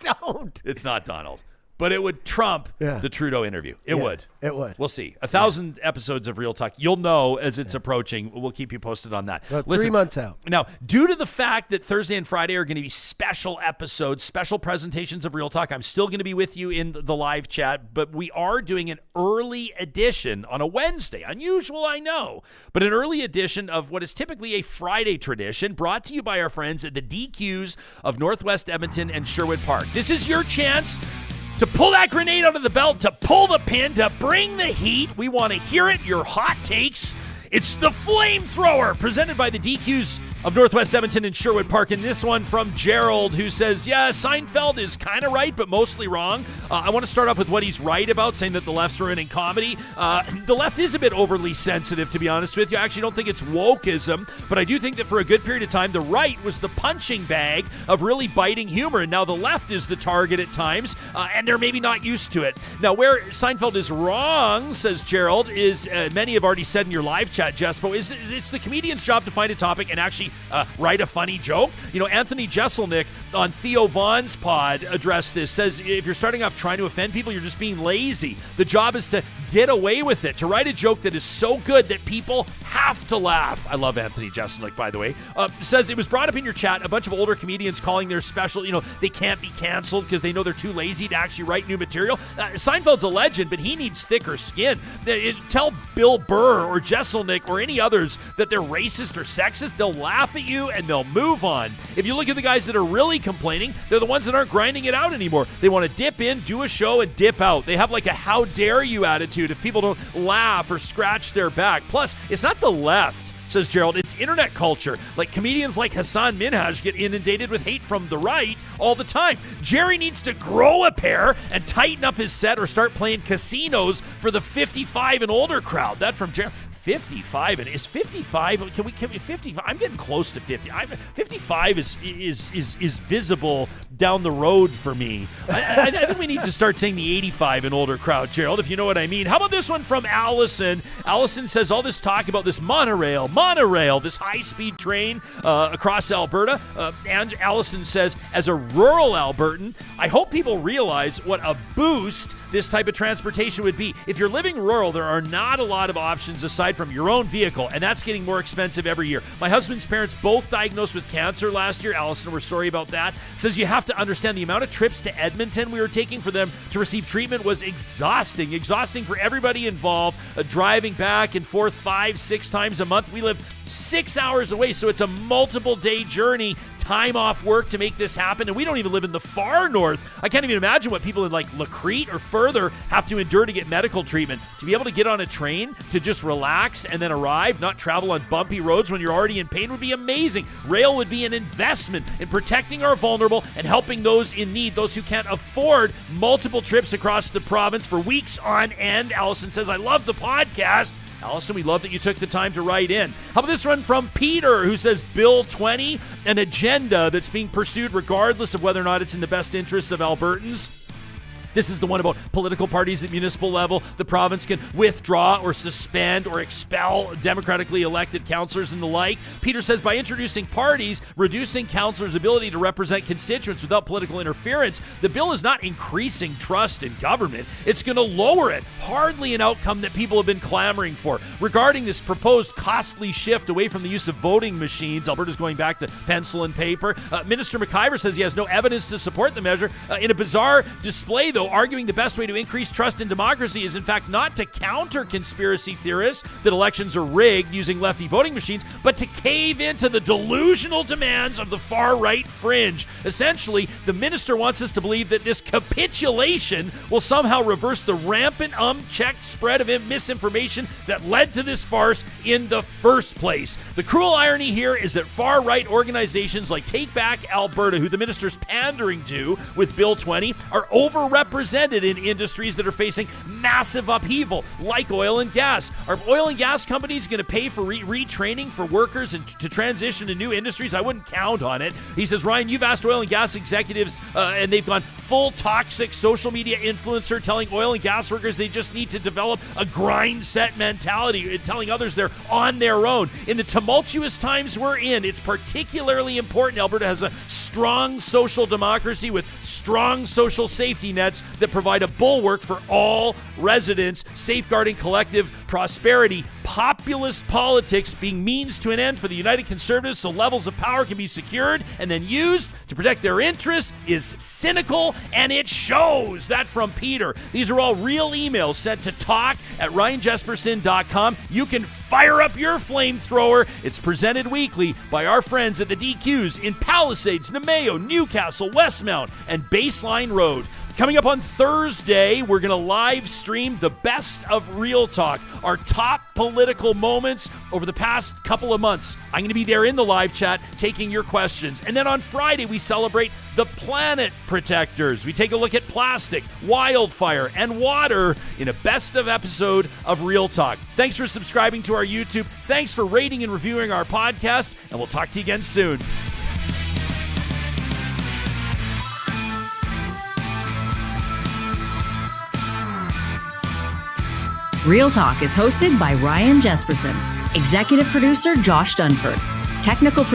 Don't. It's not Donald. But it would trump the Trudeau interview. It would. It would. We'll see. 1,000 episodes of Real Talk. You'll know as it's approaching. We'll keep you posted on that. Well, 3 months out. Now, due to the fact that Thursday and Friday are going to be special episodes, special presentations of Real Talk, I'm still going to be with you in the live chat, but we are doing an early edition on a Wednesday. Unusual, I know, but an early edition of what is typically a Friday tradition, brought to you by our friends at the DQs of Northwest Edmonton and Sherwood Park. This is your chance to pull that grenade out of the belt, to pull the pin, to bring the heat. We want to hear it, your hot takes. It's the Flamethrower, presented by the DQ's of Northwest Edmonton and Sherwood Park. And this one from Gerald, who says, yeah, Seinfeld is kind of right, but mostly wrong. I want to start off with what he's right about, saying that the left's ruining comedy. The left is a bit overly sensitive, to be honest with you. I actually don't think it's wokeism, but I do think that for a good period of time, the right was the punching bag of really biting humor, and now the left is the target at times, and they're maybe not used to it. Now, where Seinfeld is wrong, says Gerald, is many have already said in your live chat, Jespo, is it's the comedian's job to find a topic and actually write a funny joke. You know, Anthony Jeselnik on Theo Vaughn's pod addressed this, says if you're starting off trying to offend people, you're just being lazy. The job is to get away with it, to write a joke that is so good that people have to laugh. I love Anthony Jeselnik, by the way. Says it was brought up in your chat, a bunch of older comedians calling their special, they can't be canceled because they know they're too lazy to actually write new material. Seinfeld's a legend, but he needs thicker skin. Tell Bill Burr or Jeselnik or any others that they're racist or sexist, they'll laugh at you and they'll move on. If you look at the guys that are really complaining, they're the ones that aren't grinding it out anymore. They want to dip in, do a show, and dip out. They have like a how dare you attitude if people don't laugh or scratch their back. Plus, it's not the left, says Gerald, it's internet culture. Like comedians like Hassan Minhaj get inundated with hate from the right all the time. Jerry needs to grow a pair and tighten up his set or start playing casinos for the 55 and older crowd. That from Jerry. 55 and is 55? Can we 55? I'm getting close to 50. 55 is visible down the road for me. I think we need to start saying the 85 and older crowd, Gerald, if you know what I mean. How about this one from Alison? Alison says all this talk about this monorail, this high-speed train across Alberta. And Alison says, as a rural Albertan, I hope people realize what a boost this type of transportation would be. If you're living rural, there are not a lot of options aside from your own vehicle, and that's getting more expensive every year. My husband's parents both diagnosed with cancer last year. Allison, we're sorry about that. Says you have to understand the amount of trips to Edmonton we were taking for them to receive treatment was exhausting for everybody involved. Driving back and forth 5-6 times a month. We live 6 hours away, so it's a multiple day journey, time off work to make this happen, and we don't even live in the far north. I can't even imagine what people in like La Crete or further have to endure to get medical treatment. To be able to get on a train, to just relax and then arrive, not travel on bumpy roads when you're already in pain would be amazing. Rail would be an investment in protecting our vulnerable and helping those in need, those who can't afford multiple trips across the province for weeks on end. Allison says, I love the podcast. Allison, we love that you took the time to write in. How about this one from Peter, who says Bill 20, an agenda that's being pursued regardless of whether or not it's in the best interests of Albertans? This is the one about political parties at municipal level. The province can withdraw or suspend or expel democratically elected councillors and the like. Peter says by introducing parties, reducing councillors' ability to represent constituents without political interference, the bill is not increasing trust in government. It's going to lower it. Hardly an outcome that people have been clamoring for. Regarding this proposed costly shift away from the use of voting machines, Alberta's going back to pencil and paper. Minister McIver says he has no evidence to support the measure. In a bizarre display, though, arguing the best way to increase trust in democracy is in fact not to counter conspiracy theorists that elections are rigged using lefty voting machines, but to cave into the delusional demands of the far-right fringe. Essentially, the minister wants us to believe that this capitulation will somehow reverse the rampant, unchecked spread of misinformation that led to this farce in the first place. The cruel irony here is that far-right organizations like Take Back Alberta, who the minister's pandering to with Bill 20, are overrepresented in industries that are facing massive upheaval, like oil and gas. Are oil and gas companies going to pay for retraining for workers and to transition to new industries? I wouldn't count on it. He says, Ryan, you've asked oil and gas executives, and they've gone full toxic social media influencer, telling oil and gas workers they just need to develop a grind set mentality, telling others they're on their own. In the tumultuous times we're in, it's particularly important Alberta has a strong social democracy with strong social safety nets that provide a bulwark for all residents, safeguarding collective prosperity. Populist politics being means to an end for the United Conservatives so levels of power can be secured and then used to protect their interests is cynical, and it shows. That from Peter. These are all real emails sent to talk@ryanjesperson.com. You can fire up your flamethrower. It's presented weekly by our friends at the DQs in Palisades, Nemeo, Newcastle, Westmount, and Baseline Road. Coming up on Thursday, we're going to live stream the best of Real Talk, our top political moments over the past couple of months. I'm going to be there in the live chat taking your questions. And then on Friday, we celebrate the planet protectors. We take a look at plastic, wildfire, and water in a best of episode of Real Talk. Thanks for subscribing to our YouTube. Thanks for rating and reviewing our podcast, and we'll talk to you again soon. Real Talk is hosted by Ryan Jesperson, executive producer Josh Dunford, technical